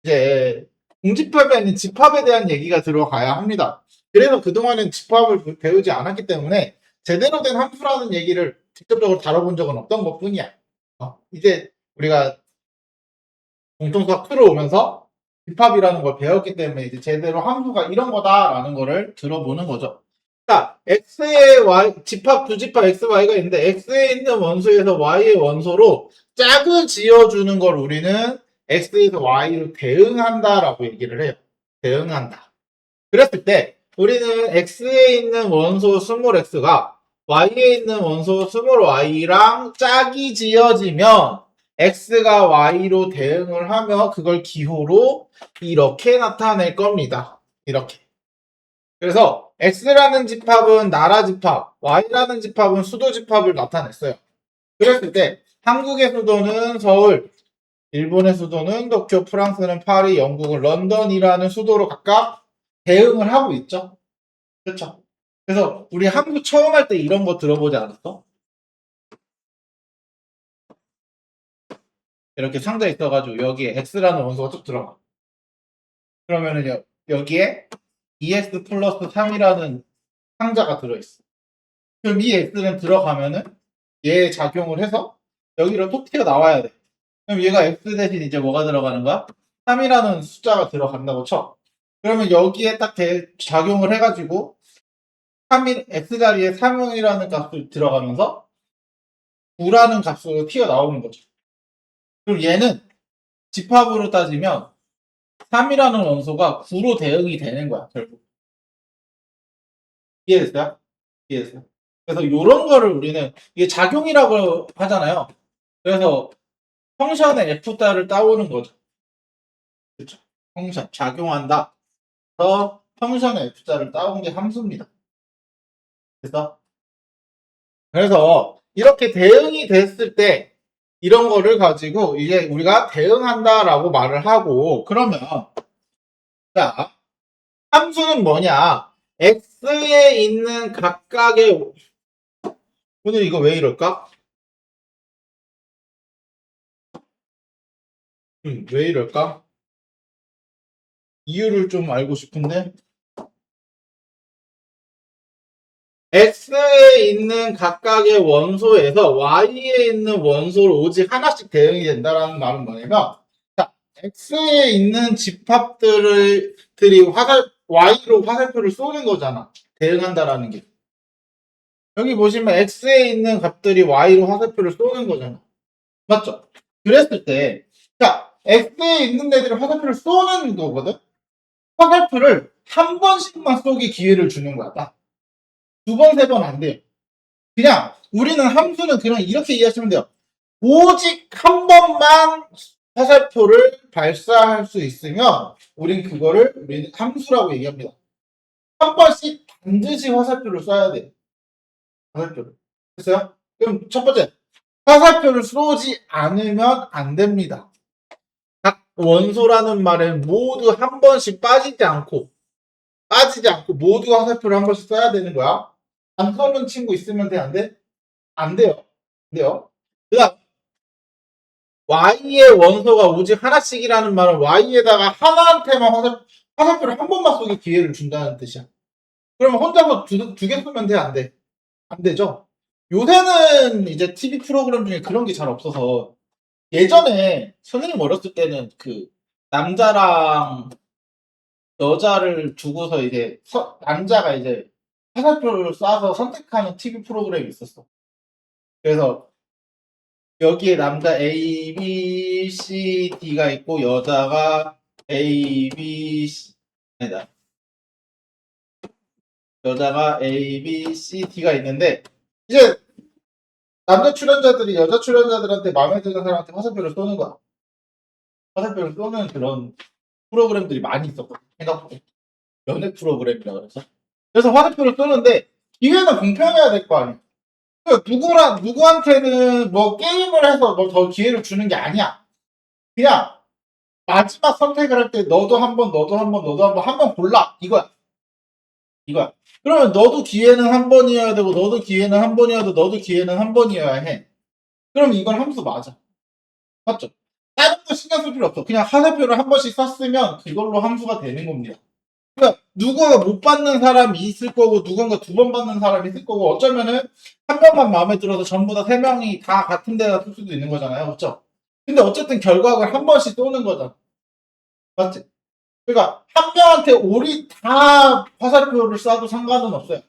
이제 공집합이 아닌 집합에 대한 얘기가 들어가야 합니다. 그래서 그동안은 집합을 배우지 않았기 때문에 제대로 된 함수라는 얘기를 직접적으로 다뤄본 적은 없던 것 뿐이야. 이제 우리가 공통수학 2로 오면서 집합이라는 걸 배웠기 때문에 이제 제대로 함수가 이런 거다라는 거를 들어보는 거죠. 자, x의 y, 집합 두 집합 x, y가 있는데 x에 있는 원소에서 y의 원소로 짝을 지어주는 걸 우리는 x에서 y로 대응한다라고 얘기를 해요. 대응한다. 그랬을 때 우리는 x에 있는 원소 스몰 x가 y에 있는 원소 스몰 y랑 짝이 지어지면 x가 y로 대응을 하며 그걸 기호로 이렇게 나타낼 겁니다. 이렇게. 그래서 x라는 집합은 나라 집합, y라는 집합은 수도 집합을 나타냈어요. 그랬을 때 한국의 수도는 서울, 일본의 수도는 도쿄, 프랑스는 파리, 영국은 런던이라는 수도로 각각 대응을 하고 있죠. 그렇죠. 그래서 우리 한국 처음 할 때 이런 거 들어보지 않았어? 이렇게 상자 있어가지고 여기에 x라는 원소가 쭉 들어가. 그러면은 여기에 2x 플러스 3이라는 상자가 들어있어. 그럼 이 x는 들어가면은 얘 작용을 해서 여기로 톡 튀어나와야 돼. 그럼 얘가 x 대신 이제 뭐가 들어가는 거야? 3이라는 숫자가 들어간다고 쳐. 그러면 여기에 딱 작용을 해가지고 3이 x 자리에 3이라는 값을 들어가면서 9라는 값으로 튀어나오는 거죠. 그럼 얘는 집합으로 따지면 3이라는 원소가 9로 대응이 되는 거야, 결국. 이해됐어요? 이해됐어요? 그래서 이런 거를 우리는 이게 작용이라고 하잖아요. 그래서 펑션의 F자를 따오는 거죠. 그렇죠? 펑션, 작용한다. 그래서 펑션의 F자를 따온 게 함수입니다. 그래서 이렇게 대응이 됐을 때 이런 거를 가지고 이제 우리가 대응한다라고 말을 하고 그러면 자, 함수는 뭐냐? x에 있는 각각의 오늘 이거 왜 이럴까? 왜 이럴까? 이유를 좀 알고 싶은데 x에 있는 각각의 원소에서 y에 있는 원소로 오직 하나씩 대응이 된다는 말은 뭐냐면 자, x에 있는 집합들이 y로 화살표를 쏘는 거잖아. 대응한다라는 게. 여기 보시면 x에 있는 값들이 y로 화살표를 쏘는 거잖아. 맞죠? 그랬을 때, 자, x에 있는 애들이 화살표를 쏘는 거거든? 화살표를 한 번씩만 쏘기 기회를 주는 거야. 딱. 두 번, 세 번 안 돼요. 그냥, 우리는 함수는 그냥 이렇게 이해하시면 돼요. 오직 한 번만 화살표를 발사할 수 있으면, 우린 그거를 우리는 함수라고 얘기합니다. 한 번씩 반드시 화살표를 쏴야 돼. 화살표를. 됐어요? 그럼 첫 번째, 화살표를 쏘지 않으면 안 됩니다. 각 원소라는 말은 모두 한 번씩 빠지지 않고 모두 화살표를 한 번씩 써야 되는 거야. 안 쏘는 친구 있으면 돼, 안 돼? 안 돼요. 안 돼요. 그다음 y의 원소가 오직 하나씩이라는 말은 y에다가 하나한테만 화살표를 한 번만 쏘기 기회를 준다는 뜻이야. 그러면 혼자서 두 개 쏘면 돼? 안 돼? 안 되죠? 요새는 이제 TV 프로그램 중에 그런 게 잘 없어서 예전에 선생님 어렸을 때는 그 남자랑 여자를 두고서 이제 남자가 이제 화살표를 쏴서 선택하는 TV 프로그램이 있었어. 그래서 여기에 남자 A, B, C, D가 있고 여자가 A, B, C 아니다. 여자가 A, B, C, D가 있는데 이제 남자 출연자들이 여자 출연자들한테 마음에 드는 사람한테 화살표를 쏘는 거야. 화살표를 쏘는 그런 프로그램들이 많이 있었거든. 생각보다 연애 프로그램이라 그래서. 그래서 화살표를 쏘는데 기회는 공평해야 될 거 아니야. 누구한테는 뭐 게임을 해서 뭐 더 기회를 주는 게 아니야. 그냥 마지막 선택을 할 때 너도 한 번, 너도 한 번, 너도 한 번, 한 번 골라. 이거야. 이거야. 그러면 너도 기회는 한 번이어야 되고, 너도 기회는 한 번이어야 돼, 너도 기회는 한 번이어야 해. 그럼 이건 함수 맞아. 맞죠? 다른 거 신경 쓸 필요 없어. 그냥 화살표를 한 번씩 썼으면 그걸로 함수가 되는 겁니다. 그러니까 누가 못 받는 사람이 있을 거고 누군가 두 번 받는 사람이 있을 거고 어쩌면은 한 명만 마음에 들어서 전부 다 세 명이 다 같은 데다 쓸 수도 있는 거잖아요. 그렇죠? 근데 어쨌든 결과를 한 번씩 쏘는 거잖아. 맞지? 그러니까 한 명한테 우리 다 화살표를 쏴도 상관은 없어요.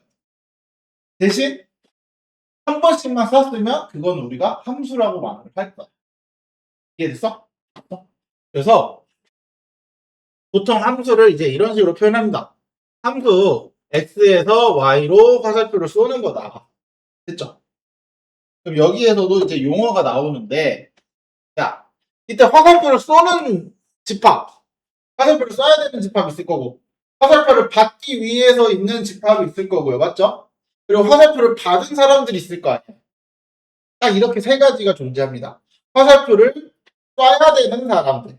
대신 한 번씩만 쐈으면 그건 우리가 함수라고 말을 할 거야. 이해됐어? 그래서 보통 함수를 이제 이런 식으로 표현합니다. 함수 x에서 y로 화살표를 쏘는 거다. 됐죠? 그럼 여기에서도 이제 용어가 나오는데, 자, 이때 화살표를 쏘는 집합, 화살표를 쏴야 되는 집합이 있을 거고, 화살표를 받기 위해서 있는 집합이 있을 거고요. 맞죠? 그리고 화살표를 받은 사람들이 있을 거 아니에요. 딱 이렇게 세 가지가 존재합니다. 화살표를 쏴야 되는 사람들.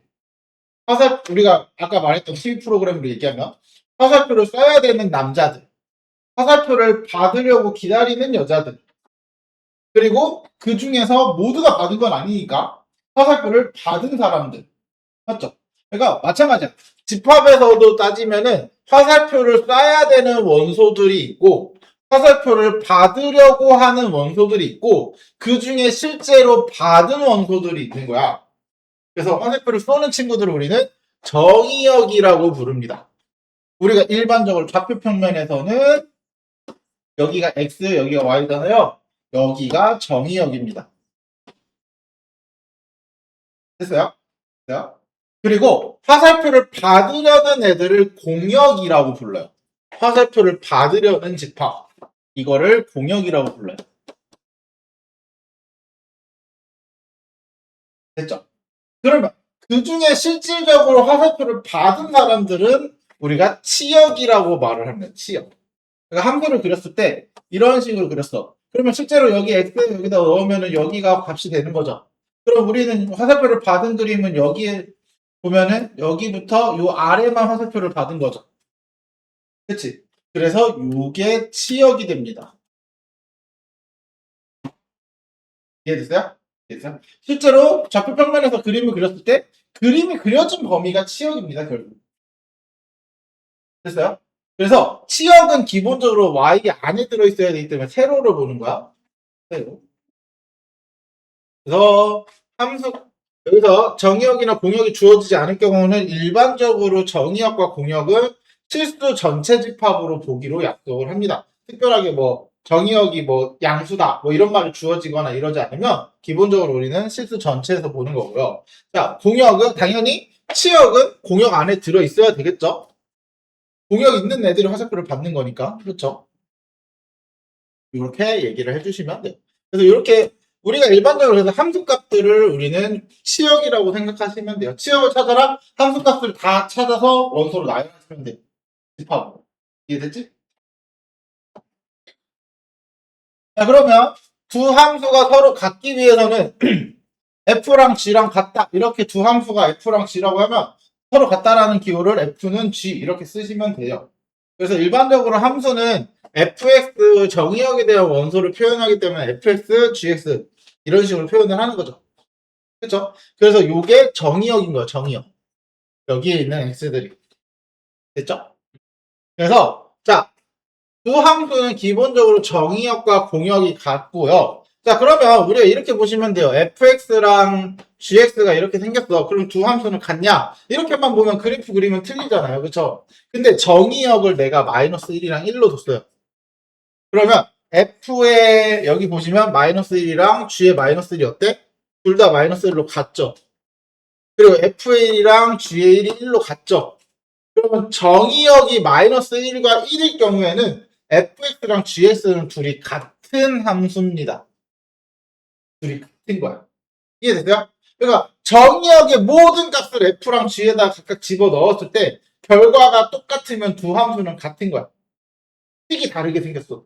우리가 아까 말했던 TV 프로그램으로 얘기하면, 화살표를 쏴야 되는 남자들. 화살표를 받으려고 기다리는 여자들. 그리고 그 중에서 모두가 받은 건 아니니까 화살표를 받은 사람들. 맞죠? 그러니까 마찬가지야. 집합에서도 따지면은 화살표를 쏴야 되는 원소들이 있고 화살표를 받으려고 하는 원소들이 있고 그 중에 실제로 받은 원소들이 있는 거야. 그래서 화살표를 쏘는 친구들을 우리는 정의역이라고 부릅니다. 우리가 일반적으로 좌표 평면에서는 여기가 X, 여기가 Y잖아요. 여기가 정의역입니다. 됐어요? 됐어요? 그리고 화살표를 받으려는 애들을 공역이라고 불러요. 화살표를 받으려는 집합. 이거를 공역이라고 불러요. 됐죠? 그러면 그 중에 실질적으로 화살표를 받은 사람들은 우리가 치역이라고 말을 합니다. 치역. 그러니까 함수를 그렸을 때 이런 식으로 그렸어. 그러면 실제로 여기 x 여기다 넣으면 여기가 값이 되는 거죠. 그럼 우리는 화살표를 받은 그림은 여기에 보면은 여기부터 요 아래만 화살표를 받은 거죠. 그치? 그래서 요게 치역이 됩니다. 이해됐어요? 이해됐어요? 실제로 좌표 평면에서 그림을 그렸을 때 그림이 그려진 범위가 치역입니다. 결국. 됐어요? 그래서 치역은 기본적으로 y 안에 들어있어야 되기 때문에 세로를 보는 거야. 세로. 그래서 함수 여기서 정의역이나 공역이 주어지지 않을 경우는 일반적으로 정의역과 공역은 실수 전체 집합으로 보기로 약속을 합니다. 특별하게 뭐 정의역이 뭐 양수다 뭐 이런 말이 주어지거나 이러지 않으면 기본적으로 우리는 실수 전체에서 보는 거고요. 자, 공역은 당연히 치역은 공역 안에 들어 있어야 되겠죠. 공역 있는 애들이 화살표를 받는 거니까 그렇죠. 이렇게 얘기를 해주시면 돼요. 그래서 이렇게 우리가 일반적으로 그래서 함수값들을 우리는 치역이라고 생각하시면 돼요. 치역을 찾아라. 함수값을 다 찾아서 원소로 나열하시면 돼요. 집합으로. 이해됐지? 자, 그러면 두 함수가 서로 같기 위해서는 F랑 G랑 같다. 이렇게 두 함수가 F랑 G라고 하면 서로 같다라는 기호를 F는 G 이렇게 쓰시면 돼요. 그래서 일반적으로 함수는 fx 정의역에 대한 원소를 표현하기 때문에 fx, gx 이런 식으로 표현을 하는 거죠. 그렇죠? 그래서 요게 정의역인 거예요. 정의역. 여기에 있는 x들이. 됐죠? 그래서 자, 두 함수는 기본적으로 정의역과 공역이 같고요. 자, 그러면 우리가 이렇게 보시면 돼요. fx랑 gx가 이렇게 생겼어. 그럼 두 함수는 같냐? 이렇게만 보면 그래프 그리면 틀리잖아요. 그쵸? 근데 정의역을 내가 마이너스 1이랑 1로 뒀어요. 그러면 f의 여기 보시면 마이너스 1이랑 g의 마이너스 1이 어때? 둘 다 마이너스 1로 같죠? 그리고 f의 1이랑 g의 1이 1로 같죠? 그러면 정의역이 마이너스 1과 1일 경우에는 fx랑 gx는 둘이 같은 함수입니다. 둘이 같은 거야. 이해되세요? 그러니까 정의역의 모든 값을 f랑 g에다 각각 집어넣었을 때 결과가 똑같으면 두 함수는 같은 거야. 식이 다르게 생겼어.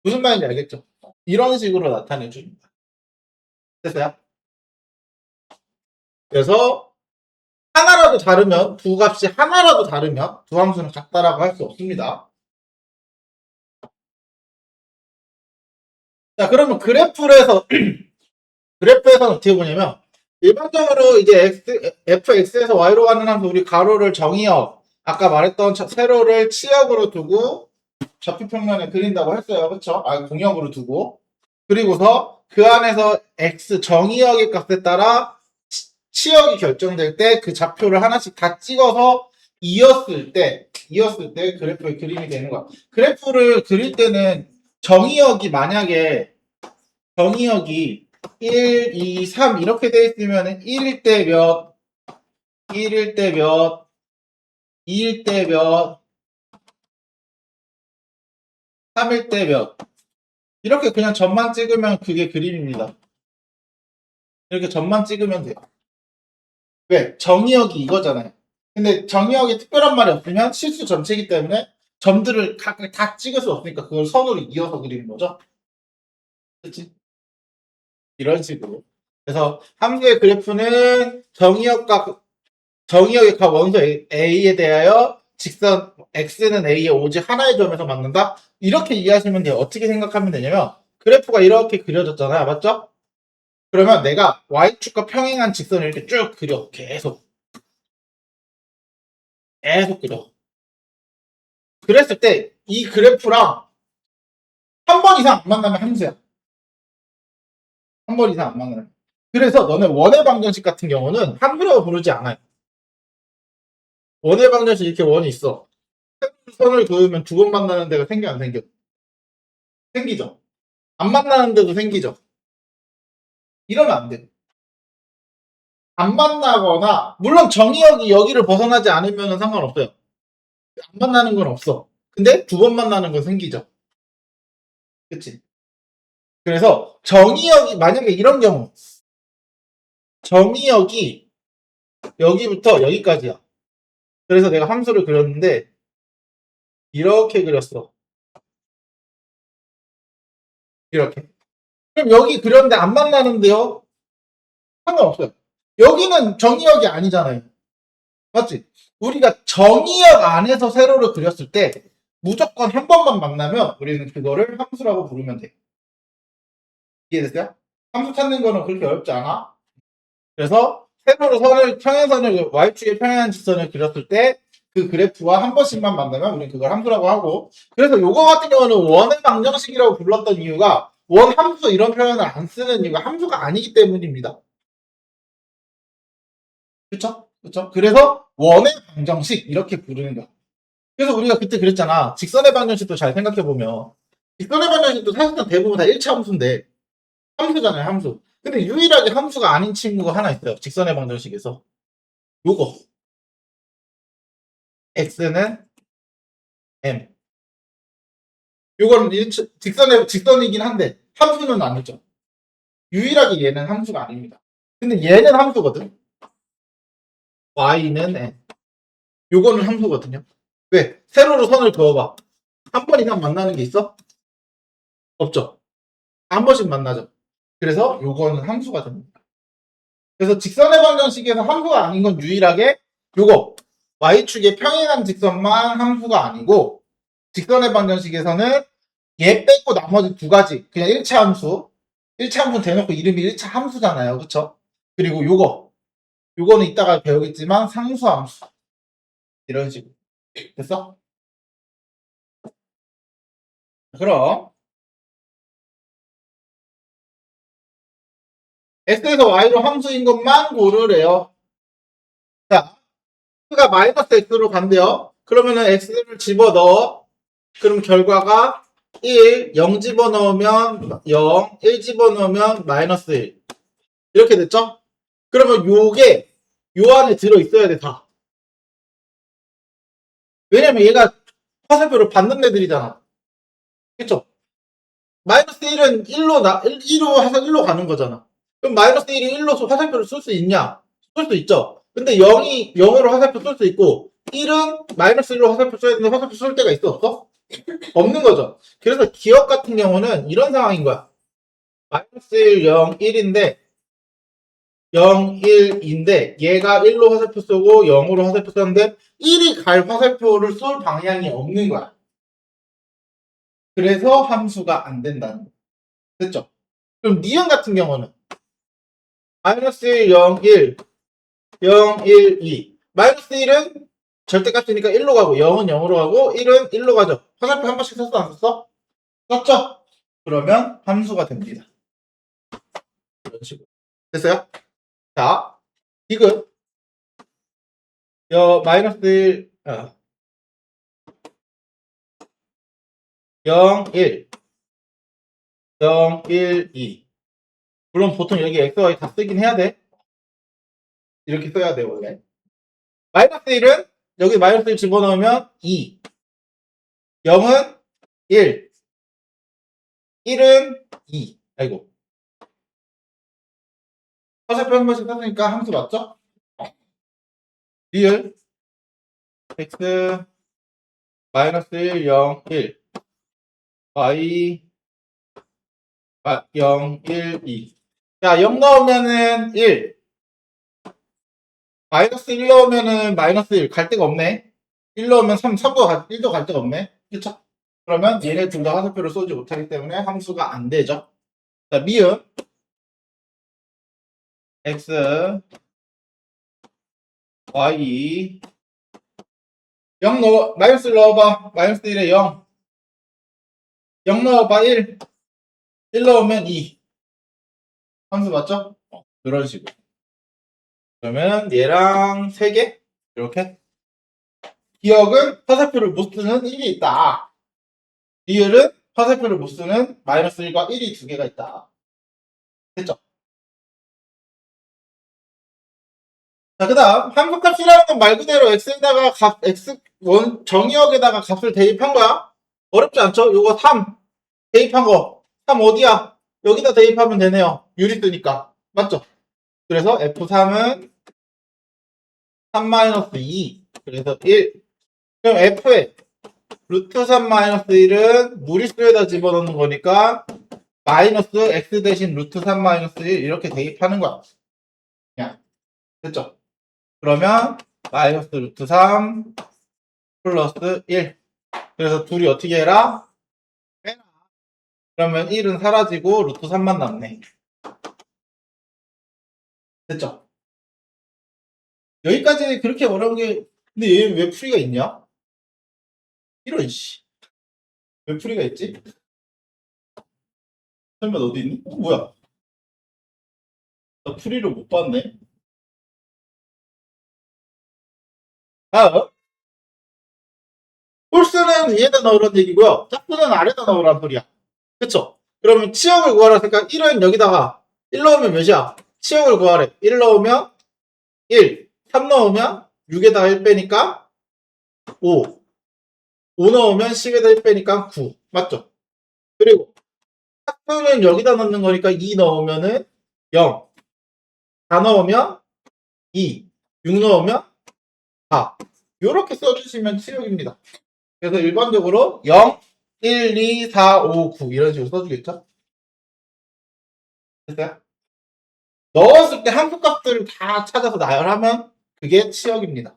무슨 말인지 알겠죠? 이런 식으로 나타내 줍니다. 됐어요? 그래서 하나라도 다르면 두 값이 하나라도 다르면 두 함수는 같다라고 할 수 없습니다. 자, 그러면 그래프에서는 어떻게 보냐면 일반적으로 이제 fx에서 y로 가는 함수 우리 가로를 정의역 아까 말했던 세로를 치역으로 두고 좌표평면에 그린다고 했어요. 그쵸? 공역으로 두고 그리고서 그 안에서 x 정의역의 값에 따라 치역이 결정될 때 그 좌표를 하나씩 다 찍어서 이었을 때 그래프의 그림이 되는 거야. 그래프를 그릴 때는 정의역이 1, 2, 3 이렇게 돼 있으면 1일 때 몇, 1일 때 몇, 2일 때 몇, 3일 때 몇. 이렇게 그냥 점만 찍으면 그게 그림입니다. 이렇게 점만 찍으면 돼요. 왜? 정의역이 이거잖아요. 근데 정의역에 특별한 말이 없으면 실수 전체이기 때문에 점들을 각각 다 찍을 수 없으니까 그걸 선으로 이어서 그리는 거죠. 그렇지? 이런 식으로. 그래서 함수의 그래프는 정의역의 값 원소 A에 대하여 직선 X는 A의 오직 하나의 점에서 맞는다? 이렇게 이해하시면 돼요. 어떻게 생각하면 되냐면 그래프가 이렇게 그려졌잖아요. 맞죠? 그러면 내가 Y축과 평행한 직선을 이렇게 쭉 그려. 계속 그려. 그랬을 때 이 그래프랑 한 번 이상 안 만나면 함수야. 한 번 이상 안 만나면. 그래서 너네 원의 방정식 같은 경우는 함수라고 부르지 않아요. 원의 방정식 이렇게 원이 있어. 선을 그으면 두 번 만나는 데가 생겨 안 생겨? 생기죠. 안 만나는 데도 생기죠. 이러면 안 돼. 안 만나거나 물론 정의역이 여기를 벗어나지 않으면 상관없어요. 안 만나는 건 없어. 근데 두 번 만나는 건 생기죠. 그치? 그래서 정의역이 만약에 이런 경우 정의역이 여기부터 여기까지야. 그래서 내가 함수를 그렸는데 이렇게 그렸어. 이렇게. 그럼 여기 그렸는데 안 만나는데요? 상관없어요. 여기는 정의역이 아니잖아요. 맞지? 우리가 정의역 안에서 세로를 그렸을 때 무조건 한 번만 만나면 우리는 그거를 함수라고 부르면 돼. 이해됐어요? 함수 찾는 거는 그렇게 어렵지 않아. 그래서 세로로 평행선을 y축에 평행한 직선을 그렸을 때 그 그래프와 한 번씩만 만나면 우리는 그걸 함수라고 하고 그래서 요거 같은 경우는 원의 방정식이라고 불렀던 이유가 원 함수 이런 표현을 안 쓰는 이유가 함수가 아니기 때문입니다. 그쵸? 그래서 원의 방정식 이렇게 부르는 거야. 그래서 우리가 그때 그랬잖아. 직선의 방정식도 잘 생각해보면 직선의 방정식도 사실상 대부분 다 1차 함수인데 함수잖아요, 함수. 근데 유일하게 함수가 아닌 친구가 하나 있어요. 직선의 방정식에서. 요거. x는 m. 요거는 직선이긴 한데 함수는 아니죠. 유일하게 얘는 함수가 아닙니다. 근데 얘는 함수거든. y는 n. 요거는 함수거든요. 왜? 세로로 선을 그어봐. 한 번 이상 만나는 게 있어? 없죠. 한 번씩 만나죠. 그래서 요거는 함수가 됩니다. 그래서 직선의 방정식에서 함수가 아닌 건 유일하게 요거 y축의 평행한 직선만 함수가 아니고 직선의 방정식에서는 얘 빼고 나머지 두 가지 그냥 1차 함수 1차 함수 대놓고 이름이 1차 함수잖아요. 그쵸? 그리고 요거는 이따가 배우겠지만 상수함수 이런 식으로 됐어? 그럼 x에서 y로 함수인 것만 고르래요. 자, x가 마이너스 x로 간대요. 그러면은 x를 집어넣어. 그럼 결과가 1, 0 집어넣으면 0, 1 집어넣으면 마이너스 1 이렇게 됐죠? 그러면 요게 요 안에 들어있어야 돼 다. 왜냐면 얘가 화살표를 받는 애들이잖아. 그쵸? 마이너스 1은 1로 해서 1로 가는 거잖아. 그럼 마이너스 1이 1로 화살표를 쓸 수 있냐? 쓸 수 있죠. 근데 0이 0으로 화살표 쓸 수 있고 1은 마이너스 1로 화살표 써야 되는데 화살표 쓸 때가 있어 없어? 없는 거죠. 그래서 기억 같은 경우는 이런 상황인 거야. 마이너스 1, 0, 1인데 0, 1인데 얘가 1로 화살표 쏘고 0으로 화살표 쏘는데 1이 갈 화살표를 쏠 방향이 없는 거야. 그래서 함수가 안 된다는 거. 됐죠? 그럼 니은 같은 경우는 마이너스 1, 0, 1, 0, 1, 2. 마이너스 1은 절대값이니까 1로 가고 0은 0으로 가고 1은 1로 가죠. 화살표 한 번씩 썼어 안 썼어? 썼죠? 그러면 함수가 됩니다. 이런 식으로. 됐어요? 자, 디귿 마이너스 1, 0, 1, 0, 1, 2. 물론 보통 여기 x, y 다 쓰긴 해야 돼. 이렇게 써야 돼 원래. 마이너스 1은 여기 마이너스 1 집어넣으면 2. 0은 1. 1은 2. 아이고. 화살표 한 번씩 썼으니까 함수 맞죠? 리을 x 마이너스 1, 0, 1 y 0, 1, 2. 자, 0 넣으면은 1. 마이너스 1 넣으면은 마이너스 1. 갈 데가 없네. 1 넣으면 1도 갈 데가 없네. 그쵸? 그러면 얘네 둘 다 화살표를 쏘지 못하기 때문에 함수가 안 되죠. 자, 미음 x y 0 넣어 마이너스 1 넣어봐. 마이너스 1에 0. 0 넣어봐 1. 1 넣으면 2. 함수 맞죠? 그런 식으로. 그러면 얘랑 3개 이렇게. 기억은 화살표를 못 쓰는 1이 있다. 리을은 화살표를 못 쓰는 마이너스 1과 1이 두 개가 있다. 됐죠? 자, 그 다음 함수값이라는 건 말 그대로 x에다가 x 정의역에다가 값을 대입한 거야. 어렵지 않죠? 요거 3 대입한 거. 3 어디야? 여기다 대입하면 되네요. 유리 뜨니까. 맞죠? 그래서 f3은 3-2 그래서 1. 그럼 f에 루트 3-1은 무리수에다 집어넣는 거니까 마이너스 x 대신 루트 3-1 이렇게 대입하는 거야. 그냥 됐죠? 그러면 마이너스 루트 3 플러스 1. 그래서 둘이 어떻게 해라? 빼라. 그러면 1은 사라지고 루트 3만 남네. 됐죠? 여기까지 그렇게 어려운 게 근데 얘 왜 풀이가 있냐? 이런 씨. 왜 풀이가 있지? 설마 너도 있니? 뭐야? 나 풀이를 못 봤네. 아, 홀수는 위에다 넣으라는 얘기고요. 짝수는 아래다 넣으라는 소리야. 그쵸? 그러면 치역을 구하라 했으니까 1은 여기다가 1 넣으면 몇이야? 치역을 구하래. 1 넣으면 1, 3 넣으면 6에다가 1 빼니까 5, 5 넣으면 10에다 1 빼니까 9. 맞죠? 그리고 짝수는 여기다 넣는 거니까 2 넣으면은 0, 4 넣으면 2, 6 넣으면 4. 이렇게 써주시면 치역입니다. 그래서 일반적으로 0, 1, 2, 4, 5, 9 이런 식으로 써주겠죠? 됐어요? 넣었을 때 함수값들을 다 찾아서 나열하면 그게 치역입니다.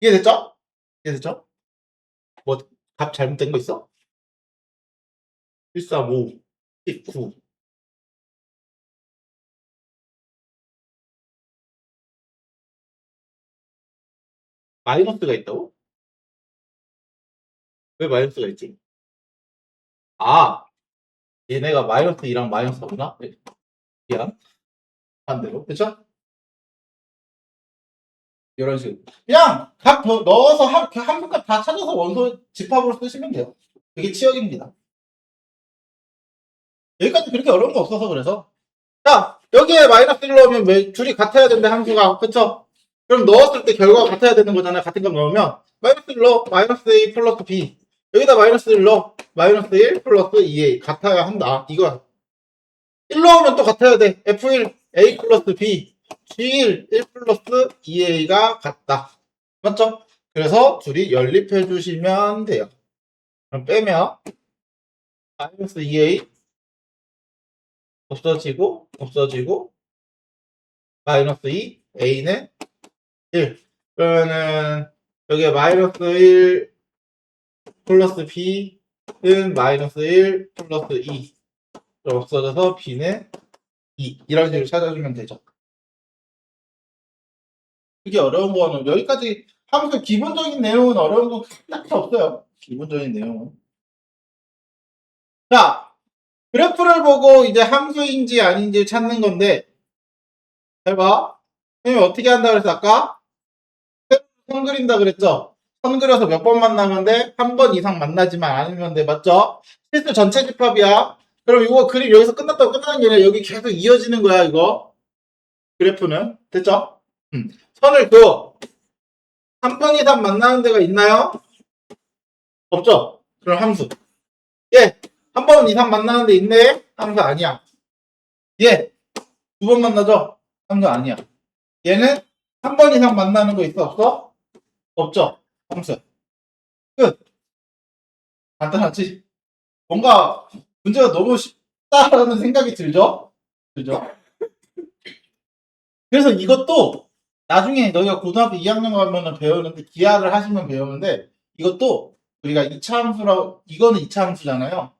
이해됐죠? 이해됐죠? 뭐, 값 잘못된 거 있어? 135, 19. 마이너스가 있다고? 왜 마이너스가 있지? 아, 얘네가 마이너스 2랑 마이너스 4구나? 미안. 반대로. 그쵸? 이런 식으로. 그냥 값 더 넣어서 한분값 다 찾아서 원소 집합으로 쓰시면 돼요. 그게 치역입니다. 여기까지 그렇게 어려운 거 없어서 그래서. 자, 여기에 마이너스를 넣으면 왜 둘이 같아야 되는데 함수가. 그쵸? 그럼 넣었을 때 결과가 같아야 되는 거잖아요. 같은 값 넣으면. 마이너스를 넣어. 마이너스 A 플러스 B. 여기다 마이너스를 넣어. 마이너스 1 플러스 2A. 같아야 한다. 이거. 1 넣으면 또 같아야 돼. F1 A 플러스 B. G1 1 플러스 2A가 같다. 맞죠? 그래서 둘이 연립해 주시면 돼요. 그럼 빼면 마이너스 2A 없어지고 마이너스 2 A는 1. 그러면은 여기에 마이너스 1 플러스 B는 마이너스 1 플러스 2 없어져서 B는 2 이런 식으로 찾아주면 되죠. 그게 어려운 거는 여기까지 함수 기본적인 내용은 어려운 거 딱히 없어요. 기본적인 내용은. 자, 그래프를 보고 이제 함수인지 아닌지 찾는 건데 잘 봐. 선생님이 어떻게 한다 그랬어 아까? 선 그린다 그랬죠? 선 그려서 몇 번 만나면 돼? 한 번 이상 만나지만 않으면 돼. 맞죠? 실수 전체 집합이야. 그럼 이거 그림 여기서 끝났다고 끝나는 게 아니라 여기 계속 이어지는 거야 이거. 그래프는. 됐죠? 선을 그어. 한 번 이상 만나는 데가 있나요? 없죠? 그럼 함수. 예. 한 번 이상 만나는 데 있네? 함수 아니야. 예. 두 번 만나죠? 함수 아니야. 얘는 한 번 이상 만나는 거 있어? 없어? 없죠? 함수. 끝. 간단하지? 뭔가 문제가 너무 쉽다라는 생각이 들죠? 들죠? 그래서 이것도 나중에 너희가 고등학교 2학년 가면 배우는데 기하를 하시면 배우는데 이것도 우리가 2차 함수라고 이거는 2차 함수잖아요.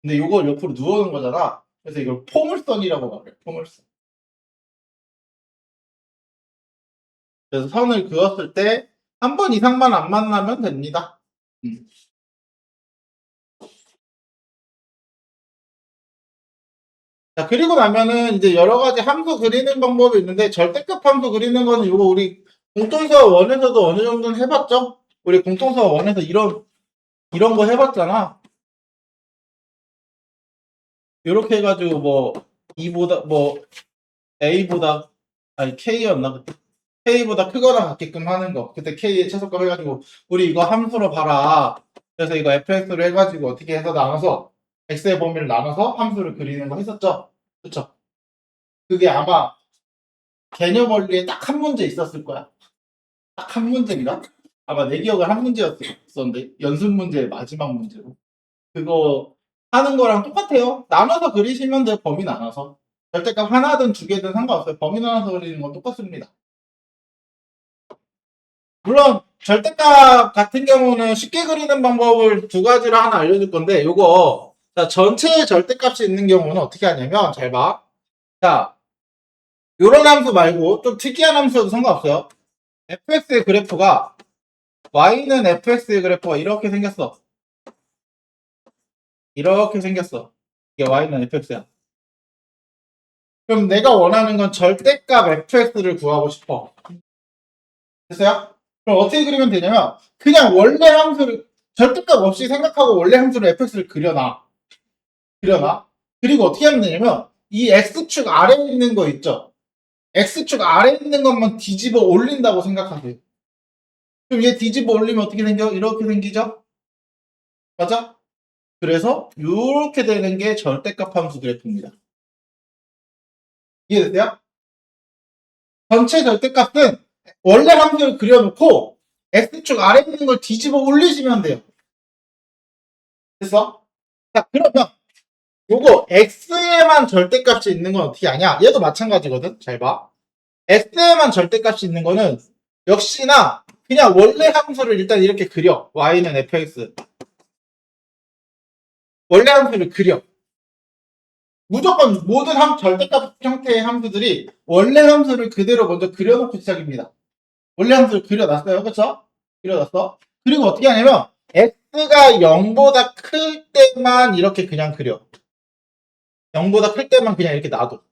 근데 이걸 옆으로 누워놓은 거잖아. 그래서 이걸 포물선이라고 말해요. 포물선. 그래서 선을 그었을 때 한 번 이상만 안 만나면 됩니다. 자, 그리고 나면은 이제 여러 가지 함수 그리는 방법이 있는데 절대값 함수 그리는 거는 이거 우리 공통수학 원에서도 어느 정도는 해봤죠? 우리 공통수학 원에서 이런 거 해봤잖아. 이렇게 해가지고 뭐 E보다 뭐 A보다 아니 K였나 그때 K보다 크거나 같게끔 하는 거. 그때 K의 최소값 해가지고 우리 이거 함수로 봐라. 그래서 이거 fx로 해가지고 어떻게 해서 나눠서 x의 범위를 나눠서 함수를 그리는 거 했었죠? 그쵸? 그게 아마 개념 원리에 딱 한 문제 있었을 거야. 딱 한 문제인가? 아마 내 기억은 한 문제였었는데 연습 문제 마지막 문제로 그거 하는 거랑 똑같아요. 나눠서 그리시면 돼요. 범위 나눠서. 절대값 하나든 두 개든 상관없어요. 범위 나눠서 그리는 건 똑같습니다. 물론 절대값 같은 경우는 쉽게 그리는 방법을 두 가지로 하나 알려줄 건데 요거 자 전체의 절대값이 있는 경우는 어떻게 하냐면 잘 봐. 자 요런 함수 말고 좀 특이한 함수여도 상관없어요. fx의 그래프가 y는 fx의 그래프가 이렇게 생겼어. 이렇게 생겼어. 이게 y는 fx야. 그럼 내가 원하는 건 절대값 fx를 구하고 싶어. 됐어요? 그럼 어떻게 그리면 되냐면 그냥 원래 함수를 절대값 없이 생각하고 원래 함수로 fx를 그려놔. 그리고 어떻게 하면 되냐면 이 x축 아래에 있는 거 있죠? x축 아래에 있는 것만 뒤집어 올린다고 생각하세요. 그럼 얘 뒤집어 올리면 어떻게 생겨? 이렇게 생기죠? 맞아? 그래서 이렇게 되는 게 절대값 함수 그래프입니다. 이해됐어요? 전체 절대값은 원래 함수를 그려놓고 x축 아래에 있는 걸 뒤집어 올리시면 돼요. 됐어? 자 그러면 요거 x에만 절대값이 있는 건 어떻게 하냐? 얘도 마찬가지거든. 잘 봐. x에만 절대값이 있는 거는 역시나 그냥 원래 함수를 일단 이렇게 그려. y는 fx. 원래 함수를 그려. 무조건 모든 절대값 형태의 함수들이 원래 함수를 그대로 먼저 그려놓고 시작입니다. 원래 함수를 그려놨어요. 그쵸? 그려놨어. 그리고 어떻게 하냐면 x가 0보다 클 때만 이렇게 그냥 그려. 0보다 클 때만 그냥 이렇게 놔둬.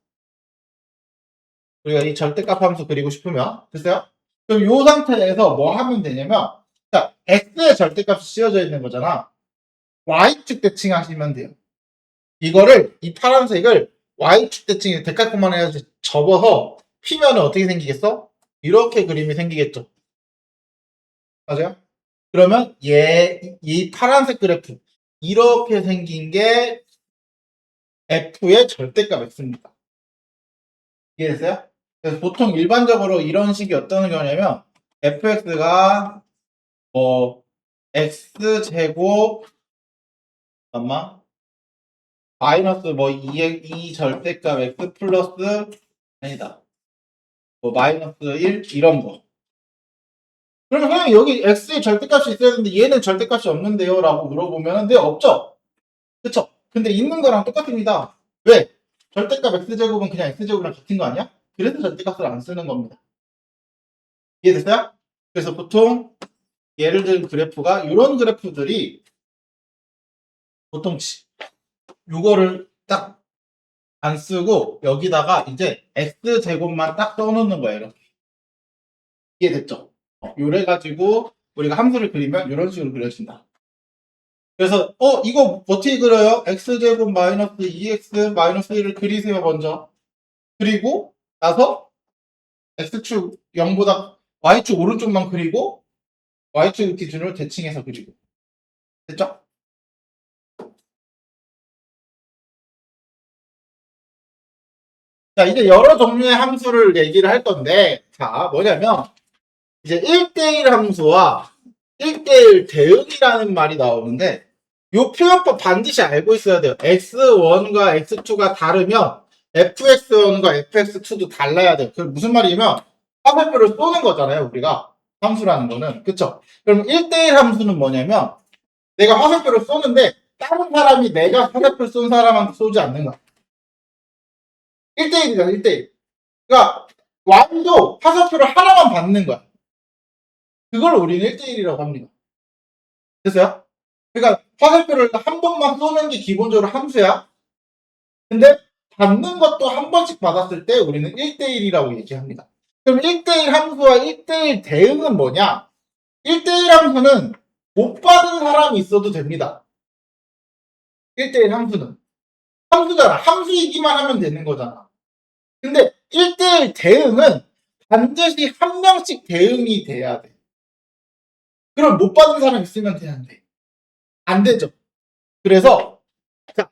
우리가 이 절대값 함수 그리고 싶으면 됐어요? 그럼 이 상태에서 뭐 하면 되냐면 자, x의 절대값이 씌워져 있는 거잖아. y축 대칭하시면 돼요. 이거를 이 파란색을 y축 대칭에 데칼코만 해가지고 접어서 피면은 어떻게 생기겠어? 이렇게 그림이 생기겠죠. 맞아요? 그러면 이 파란색 그래프 이렇게 생긴 게 f의 절대값 x입니다. 이해됐어요? 그래서 보통 일반적으로 이런 식이 어떤 거냐면 fx가 뭐 x제곱 잠깐만 마이너스 뭐 2 절대값 x 플러스 아니다 뭐 마이너스 1 이런 거. 그러면 그냥 여기 x의 절대값이 있어야 되는데 얘는 절대값이 없는데요? 라고 물어보면 네 없죠? 그쵸? 근데 있는 거랑 똑같습니다. 왜? 절대값 x제곱은 그냥 x제곱이랑 같은 거 아니야? 그래서 절대값을 안 쓰는 겁니다. 이해됐어요? 그래서 보통 예를 든 그래프가 이런 그래프들이 보통 요거를 딱 안 쓰고 여기다가 이제 x제곱만 딱 써놓는 거예요. 이렇게. 이해됐죠? 요래 가지고 우리가 함수를 그리면 이런 식으로 그려진다. 그래서 이거 어떻게 그려요? x제곱 마이너스 2x 마이너스 1을 그리세요 먼저. 그리고 나서 x축 0보다 y축 오른쪽만 그리고 y축 기준으로 대칭해서 그리고. 됐죠? 자, 이제 여러 종류의 함수를 얘기를 할 건데, 자, 뭐냐면, 이제 1대1 함수와 1대1 대응이라는 말이 나오는데, 요 표현법 반드시 알고 있어야 돼요. x1과 x2가 다르면, fx1과 fx2도 달라야 돼요. 그게 무슨 말이냐면, 화살표를 쏘는 거잖아요, 우리가. 함수라는 거는. 그쵸? 그럼 1대1 함수는 뭐냐면, 내가 화살표를 쏘는데, 다른 사람이 내가 화살표 쏜 사람한테 쏘지 않는 거야. 1대1이잖아, 1대1. 그러니까 y도 화살표를 하나만 받는 거야. 그걸 우리는 1대1이라고 합니다. 됐어요? 그러니까 화살표를 한 번만 쏘는 게 기본적으로 함수야. 근데 받는 것도 한 번씩 받았을 때 우리는 1대1이라고 얘기합니다. 그럼 1대1 함수와 1대1 대응은 뭐냐? 1대1 함수는 못 받은 사람이 있어도 됩니다. 1대1 함수는. 함수잖아. 함수이기만 하면 되는 거잖아. 근데 1대1 대응은 반드시 한 명씩 대응이 돼야 돼. 그럼 못 받은 사람 있으면 되는데 안 되죠. 그래서 자,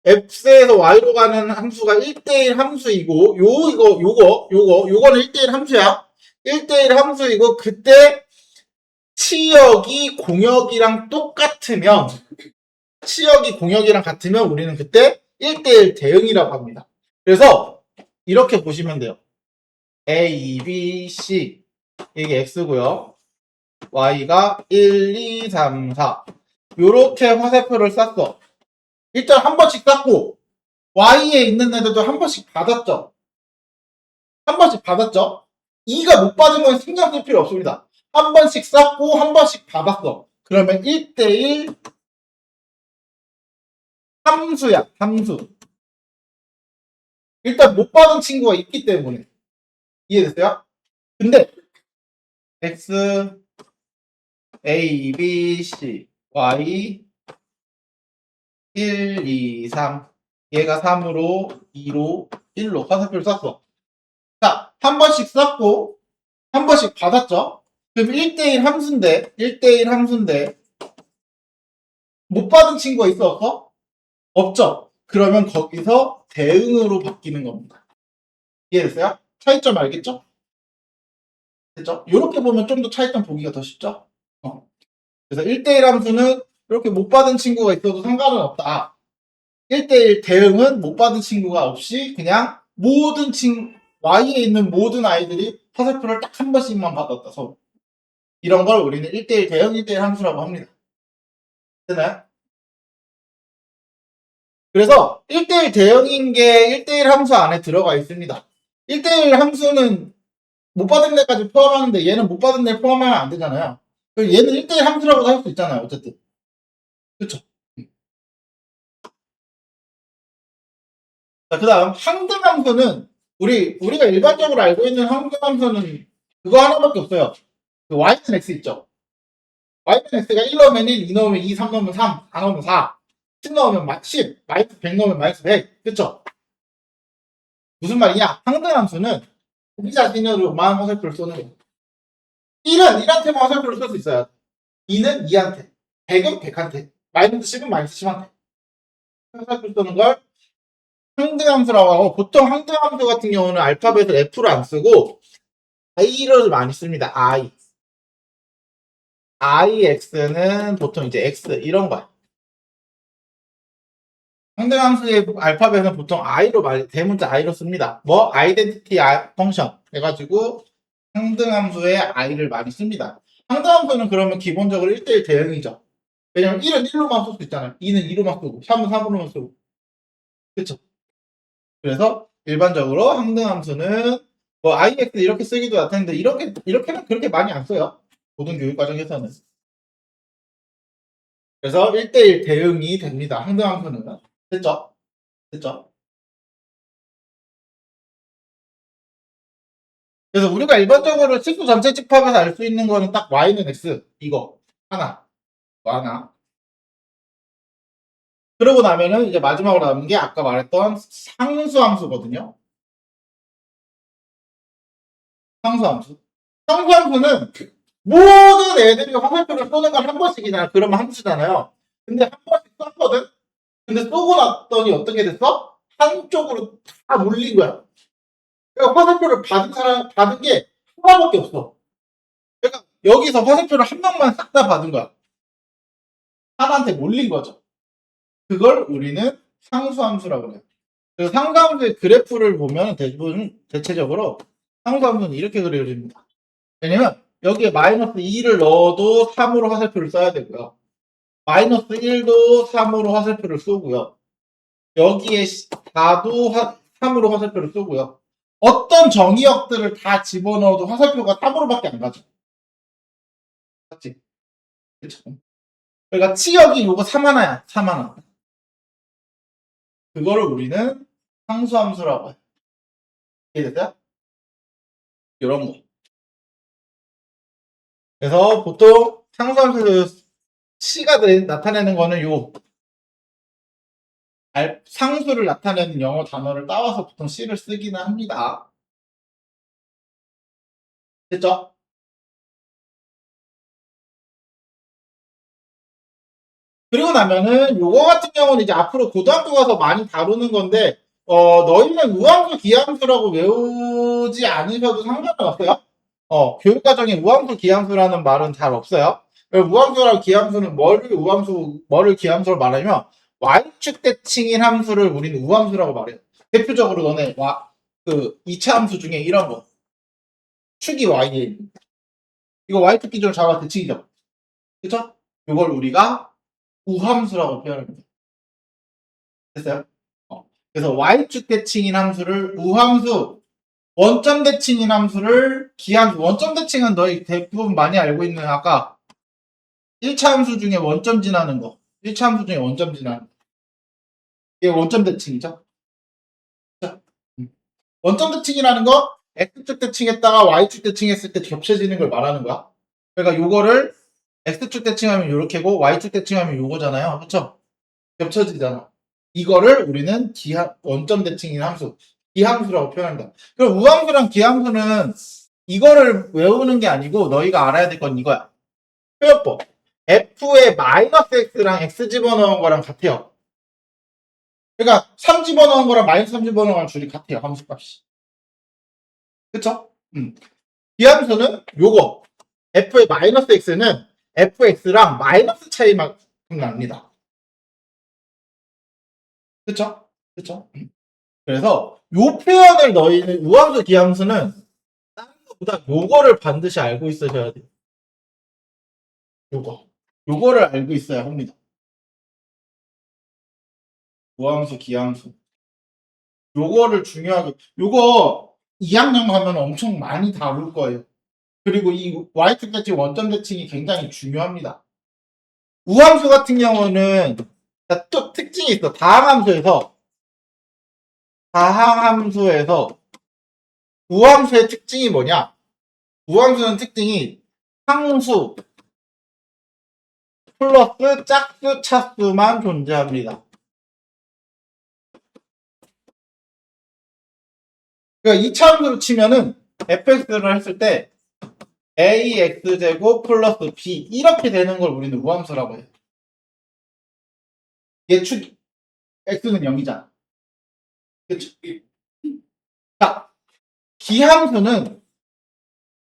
x에서 y로 가는 함수가 1대1 함수이고 요거는 1대1 함수야. 1대1 함수이고 그때 치역이 공역이랑 똑같으면 치역이 공역이랑 같으면 우리는 그때 1대1 대응이라고 합니다. 그래서 이렇게 보시면 돼요. A, B, C 이게 x고요. y가 1, 2, 3, 4 요렇게 화살표를 쐈어. 일단 한 번씩 쐈고 y에 있는 애들도 한 번씩 받았죠. 한 번씩 받았죠. 2가 못 받은 건 신경 쓸 필요 없습니다. 한 번씩 쐈고 한 번씩 받았어. 그러면 1대1 함수야. 함수. 일단 못 받은 친구가 있기 때문에. 이해됐어요? 근데 x, a, b, c, y 1, 2, 3 얘가 3으로 2로 1로 화살표를 쐈어. 자, 한 번씩 쐈고 한 번씩 받았죠. 그럼 1대1 함수인데 1대1 함수인데 못 받은 친구가 있어 없어? 없죠. 그러면 거기서 대응으로 바뀌는 겁니다. 이해됐어요? 차이점 알겠죠? 됐죠? 이렇게 보면 좀 더 차이점 보기가 더 쉽죠? 그래서 1대1 함수는 이렇게 못 받은 친구가 있어도 상관은 없다. 1대1 대응은 못 받은 친구가 없이 그냥 모든 Y에 있는 모든 아이들이 화살표를 딱 한 번씩만 받았다. 서로. 이런 걸 우리는 1대1 대응 1대1 함수라고 합니다. 되나요? 그래서 1대1 대응인 게 1대1 함수 안에 들어가 있습니다. 1대1 함수는 못 받은 데까지 포함하는데 얘는 못 받은 데 포함하면 안 되잖아요. 그리고 얘는 1대1 함수라고도 할 수 있잖아요. 어쨌든. 그쵸? 자, 그 다음 항등함수는 우리가 일반적으로 알고 있는 항등함수는 그거 하나밖에 없어요. 그 y는 x 있죠. y는 x가 1 넣으면 1, 2 넣으면 2, 3 넣으면 3, 4 넣으면 4, 10 넣으면 10, 마이너스 100 넣으면 마이너스 100. 그쵸? 무슨 말이냐? 항등함수는 우리 자신으로만 화살표를 쏘는 거예요. 1은 1한테만 화살표를 쏠 수 있어요. 2는 2한테, 100은 100한테, 마이너스 10은 마이너스 10한테 화살표 쏘는 걸 항등함수라고 하고, 보통 항등함수 같은 경우는 알파벳을 F를 안 쓰고 I를 많이 씁니다. IX는 보통 이제 X 이런 거야. 항등함수의 알파벳은 보통 대문자 I로 씁니다. 뭐 아이덴티티 펑션 해가지고 항등함수의 I를 많이 씁니다. 항등함수는 그러면 기본적으로 1대1 대응이죠. 왜냐면 1은 1로만 쓸 수 있잖아요. 2는 2로만 쓰고 3은 3으로만 쓰고. 그쵸? 그래서 일반적으로 항등함수는 뭐 IX 이렇게 쓰기도 나타나는데 이렇게는 그렇게 많이 안 써요. 모든 교육 과정에서는. 그래서 1대1 대응이 됩니다. 항등함수는. 됐죠? 됐죠? 그래서 우리가 일반적으로 식수 전체 집합에서 알 수 있는 거는 딱 y는 x 이거 하나 하나. 그러고 나면은 이제 마지막으로 남은 게 아까 말했던 상수함수거든요. 상수함수. 상수함수는 모든 애들이 화살표를 쏘는 걸 한 번씩이잖아. 그러면 함수잖아요. 근데 한 번씩 쐈거든. 근데 쏘고 났더니 어떻게 됐어? 한쪽으로 다 몰린 거야. 그러니까 화살표를 받은 게 하나밖에 없어. 그러니까 여기서 화살표를 한 명만 싹 다 받은 거야. 하나한테 몰린 거죠. 그걸 우리는 상수함수라고 해요. 그래서 상수함수의 그래프를 보면 대체적으로 상수함수는 이렇게 그려집니다. 왜냐면 여기에 마이너스 2를 넣어도 3으로 화살표를 써야 되고요. 마이너스 1도 3으로 화살표를 쏘고요. 여기에 4도 3으로 화살표를 쏘고요. 어떤 정의역들을 다 집어넣어도 화살표가 3으로밖에 안 가죠. 맞지? 그렇죠? 그러니까 치역이 요거 3 하나야. 3 하나. 그거를 우리는 상수함수라고 해요. 이해됐어요? 이런 거. 그래서 보통 상수함수 C가 나타내는 거는 요 상수를 나타내는 영어 단어를 따와서 보통 C를 쓰기는 합니다. 됐죠? 그리고 나면은 요거 같은 경우는 이제 앞으로 고등학교 가서 많이 다루는 건데 너희는 우함수 기함수라고 외우지 않으셔도 상관은 없어요. 교육과정에 우함수 기함수라는 말은 잘 없어요. 우함수랑 기함수는 뭐를 기함수로 말하면 y축 대칭인 함수를 우리는 우함수라고 말해요. 대표적으로 너네 그 2차 함수 중에 이런 거 축이 y에 이거 y축 기준으로 잡아 대칭이죠. 그쵸? 이걸 우리가 우함수라고 표현합니다. 됐어요? 그래서 y축 대칭인 함수를 우함수, 원점 대칭인 함수를 기함수. 원점 대칭은 너희 대부분 많이 알고 있는 아까 1차 함수 중에 원점 지나는 거. 1차 함수 중에 원점 지나는 거. 이게 원점 대칭이죠. 그쵸? 원점 대칭이라는 거 x축 대칭했다가 y축 대칭했을 때 겹쳐지는 걸 말하는 거야. 그러니까 요거를 x축 대칭하면 요렇게고 y축 대칭하면 요거잖아요. 그쵸? 겹쳐지잖아. 이거를 우리는 원점 대칭인 함수, 기함수라고 표현한다. 그럼 우함수랑 기함수는 이거를 외우는 게 아니고 너희가 알아야 될 건 이거야. 표현법. f에 마이너스 x랑 x 집어넣은 거랑 같아요. 그러니까 3 집어넣은 거랑 마이너스 3 집어넣은 거랑 줄이 같아요. 함수값이. 그쵸? 기함수는 요거. f의 마이너스 x는 fx랑 마이너스 차이만 납니다. 그쵸? 그쵸? 그래서 요 표현을 너희는 우함수 기함수는 다른 것보다 요거를 반드시 알고 있으셔야 돼요. 요거를 알고 있어야 합니다. 무함수, 기함수. 요거를 중요하게, 요거 2학년 가면 엄청 많이 다룰 거예요. 그리고 이 Y2 대칭, 원점 대칭이 굉장히 중요합니다. 우함수 같은 경우는 또 특징이 있어. 다항함수에서 우함수의 특징이 뭐냐? 우함수는 특징이 상수 플러스 짝수, 차수만 존재합니다. 그러니까 2차함수로 치면은 fx를 했을 때 ax제곱 플러스 b 이렇게 되는 걸 우리는 우함수라고 해요. 예축 x는 0이잖아. 그쵸? 자, 기함수는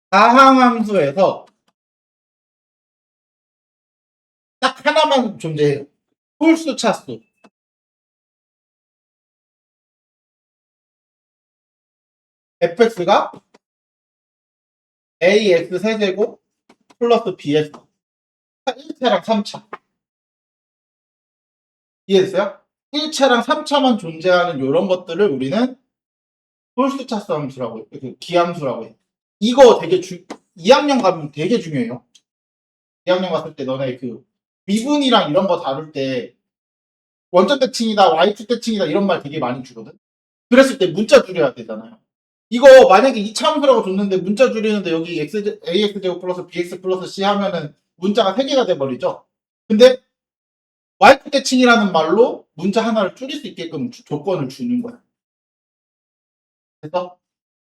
다항함수에서 딱 하나만 존재해요. 홀수, 차수. fx가 ax 세제곱 플러스 bx 1차랑 3차. 이해됐어요? 1차랑 3차만 존재하는 이런 것들을 우리는 홀수 차수 함수라고 해요. 그 기함수라고 해요. 이거 되게 2학년 가면 되게 중요해요. 2학년 갔을 때 너네 그 미분이랑 이런 거 다룰 때 원점 대칭이다, y2 대칭이다 이런 말 되게 많이 주거든. 그랬을 때 문자 줄여야 되잖아요. 이거 만약에 2차 함수라고 줬는데 문자 줄이는데 여기 ax제곱 플러스 bx 플러스 c 하면은 문자가 3개가 돼버리죠. 근데 y2 대칭이라는 말로 문자 하나를 줄일 수 있게끔 조건을 주는 거야. 그래서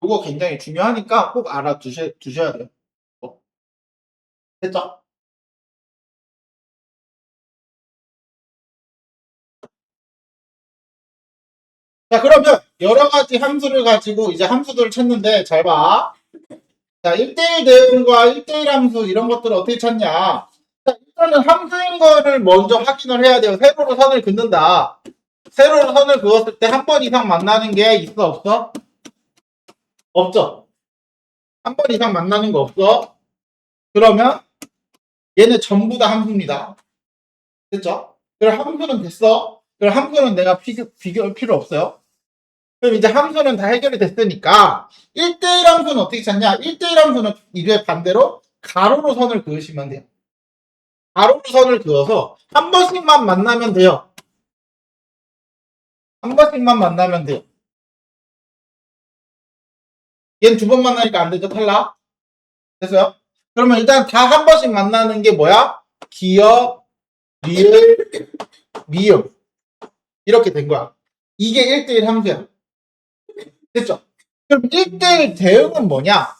이거 굉장히 중요하니까 꼭 알아두셔야 돼요. 됐죠? 자, 그러면 여러 가지 함수를 가지고 이제 함수들을 찾는데 잘 봐. 자, 1대1 대응과 1대1 함수 이런 것들을 어떻게 찾냐? 자, 일단은 함수인 거를 먼저 확인을 해야 돼요. 세로로 선을 긋는다. 세로로 선을 그었을 때 한 번 이상 만나는 게 있어, 없어? 없죠? 한 번 이상 만나는 거 없어? 그러면 얘네 전부 다 함수입니다. 됐죠? 그럼 함수는 됐어? 그럼 함수는 내가 비교할 필요 없어요. 그럼 이제 함수는 다 해결이 됐으니까 1대1 함수는 어떻게 찾냐? 1대1 함수는 이제 반대로 가로로 선을 그으시면 돼요. 가로로 선을 그어서 한 번씩만 만나면 돼요. 한 번씩만 만나면 돼요. 얘는 두 번 만나니까 안 되죠? 탈락. 됐어요? 그러면 일단 다 한 번씩 만나는 게 뭐야? 기역, 리을, 미음. 이렇게 된 거야. 이게 1대1 함수야. 됐죠? 그럼 1대1 대응은 뭐냐?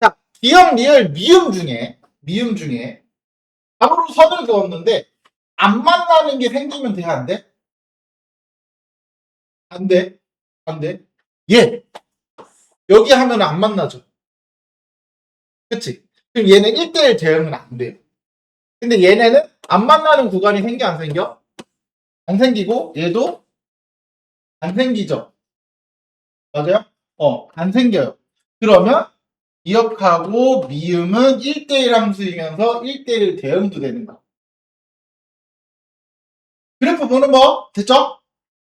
자, 기역, 리을, 미음 중에 가로로 선을 그었는데 안 만나는 게 생기면 돼? 안 돼? 안 돼. 안 돼. 예. 여기 하면 안 만나죠. 그치? 그럼 얘는 1대1 대응은 안 돼요. 근데 얘네는 안 만나는 구간이 생겨, 안 생겨? 안 생기고, 얘도 안 생기죠. 맞아요? 안 생겨요. 그러면 기억하고 미음은 1대1 함수이면서 1대1 대응도 되는 거야. 그래프 보는 거 됐죠?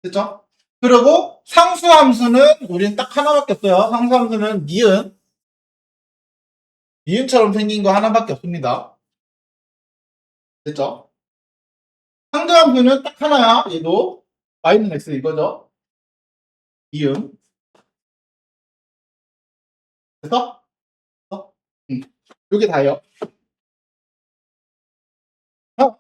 됐죠? 그리고 상수함수는 우리는 딱 하나밖에 없어요. 상수함수는 니은처럼 생긴 거 하나밖에 없습니다. 됐죠? 상대함수는 딱 하나야. 얘도 y는 x 이거죠. 니은. 그래서 요게 다예요. 어?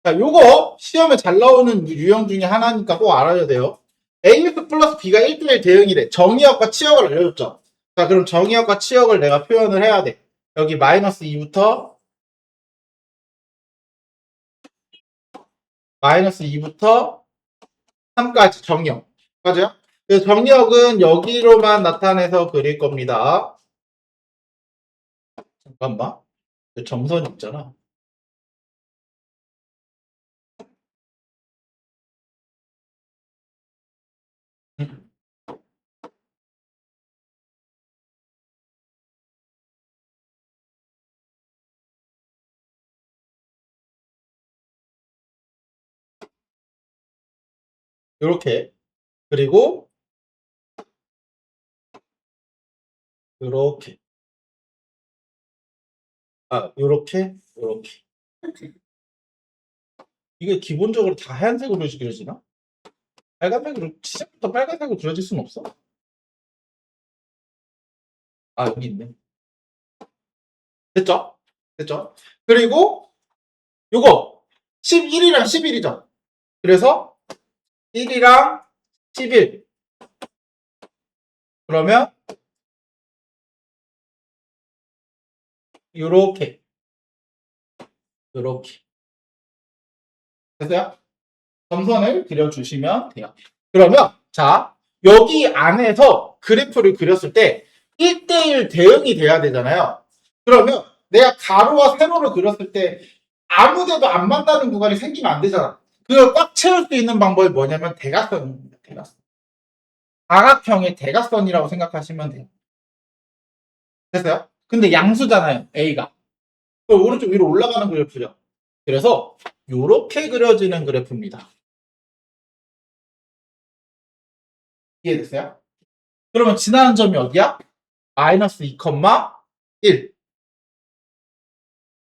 자, 요거 시험에 잘 나오는 유형 중에 하나니까 꼭 알아야 돼요. ax 플러스 b가 1대1 대응이래. 정의역과 치역을 알려줬죠. 자, 그럼 정의역과 치역을 내가 표현을 해야 돼. 여기 마이너스 2부터 마이너스 2부터 3까지 정의역. 맞아요? 그래서 정의역은 여기로만 나타내서 그릴 겁니다. 잠깐만. 점선 있잖아. 요렇게. 그리고 요렇게. 요렇게. 이게 기본적으로 다 하얀색으로 그려지나? 빨간색으로, 시작부터 빨간색으로 그려질 순 없어. 여기 있네. 됐죠? 됐죠? 그리고 요거 11이랑 11이죠. 그래서 1이랑 11. 그러면 요렇게 됐어요? 점선을 그려주시면 돼요. 그러면 자, 여기 안에서 그래프를 그렸을 때 1대1 대응이 돼야 되잖아요. 그러면 내가 가로와 세로를 그렸을 때 아무 데도 안 만나는 구간이 생기면 안 되잖아. 그걸 꽉 채울 수 있는 방법이 뭐냐면 대각선입니다. 대각선. 사각형의 대각선이라고 생각하시면 돼요. 됐어요? 근데 양수잖아요. A가. 그럼 오른쪽 위로 올라가는 그래프죠. 그래서 이렇게 그려지는 그래프입니다. 이해됐어요? 그러면 지나는 점이 어디야? 마이너스 2, 1.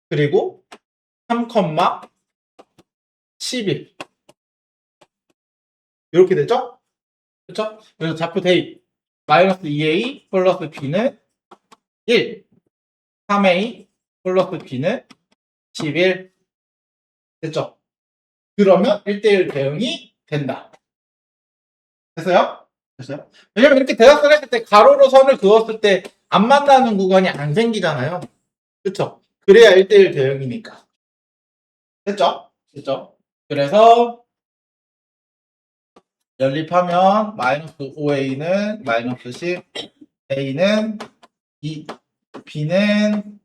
그리고 3, 11. 이렇게 되죠? 그렇죠? 그래서 좌표 대입. 마이너스 2a 플러스 b는 1. 3a 플러스 b는 11. 됐죠? 그러면 1대1 대응이 된다. 됐어요? 됐어요? 왜냐면 이렇게 대각선 했을 때 가로로 선을 그었을 때 안 만나는 구간이 안 생기잖아요. 그쵸? 그래야 1대1 대응이니까. 됐죠? 됐죠? 그래서 연립하면 마이너스 5a는 마이너스 10, a는 2, b는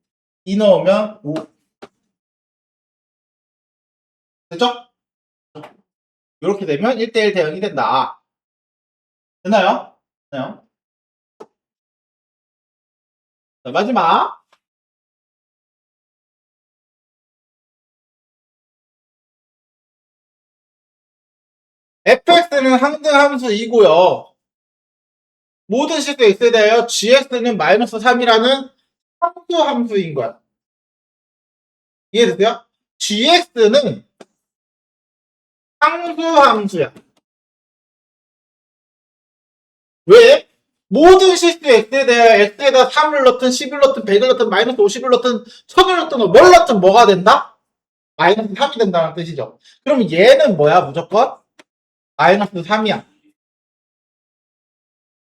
2 넣으면 5. 됐죠? 이렇게 되면 1대1 대응이 된다. 됐나요? 됐나요? 자, 마지막. fx는 항등함수이고요. 모든 식도 x에 대하여 gx는 마이너스 3이라는 함수인 거야. 이해됐어요? gx는 상수함수야. 왜? 모든 실수 x에 대하여 x에다 3을 넣든 10을 넣든 100을 넣든 마이너스 50을 넣든 1000을 넣든 뭘 넣든 뭐가 된다? 마이너스 3이 된다는 뜻이죠. 그럼 얘는 뭐야 무조건? 마이너스 3이야.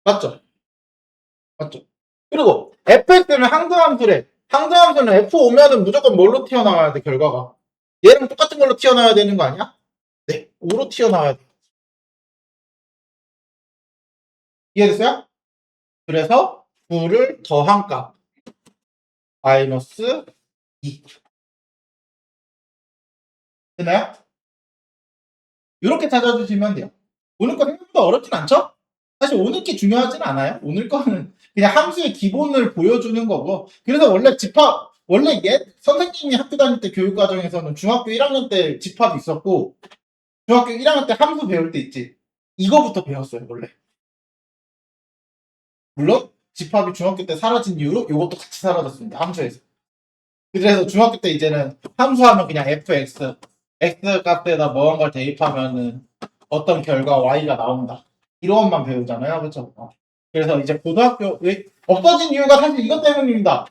맞죠? 맞죠? 그리고 fx는 항등함수래. 항등함수는 f 오면은 무조건 뭘로 튀어나와야 돼 결과가? 얘랑 똑같은 걸로 튀어나와야 되는 거 아니야? 네, 5로 튀어나와야 돼. 이해됐어요? 그래서 9를 더한 값 마이너스 2 되나요? 이렇게 찾아주시면 돼요. 오늘 거 생각보다 어렵진 않죠? 사실 오늘 게 중요하진 않아요. 오늘 거는 그냥 함수의 기본을 보여주는 거고. 그래서 원래 집합, 원래 선생님이 학교 다닐 때 교육과정에서는 중학교 1학년 때 집합 있었고, 중학교 1학년 때 함수 배울 때 있지. 이거부터 배웠어요, 원래. 물론, 집합이 중학교 때 사라진 이후로 이것도 같이 사라졌습니다, 함수에서. 그래서 중학교 때 이제는 함수하면 그냥 fx, x 값에다 무언가를 대입하면은 어떤 결과 y가 나온다. 이런 것만 배우잖아요. 그렇죠? 그래서 이제 고등학교 왜 없어진 이유가 사실 이것 때문입니다.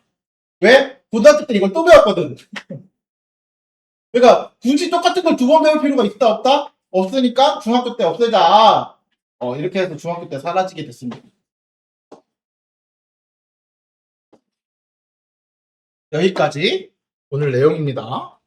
왜? 고등학교 때 이걸 또 배웠거든. 그러니까 굳이 똑같은 걸 두 번 배울 필요가 있다 없다? 없으니까 중학교 때 없애자. 이렇게 해서 중학교 때 사라지게 됐습니다. 여기까지 오늘 내용입니다.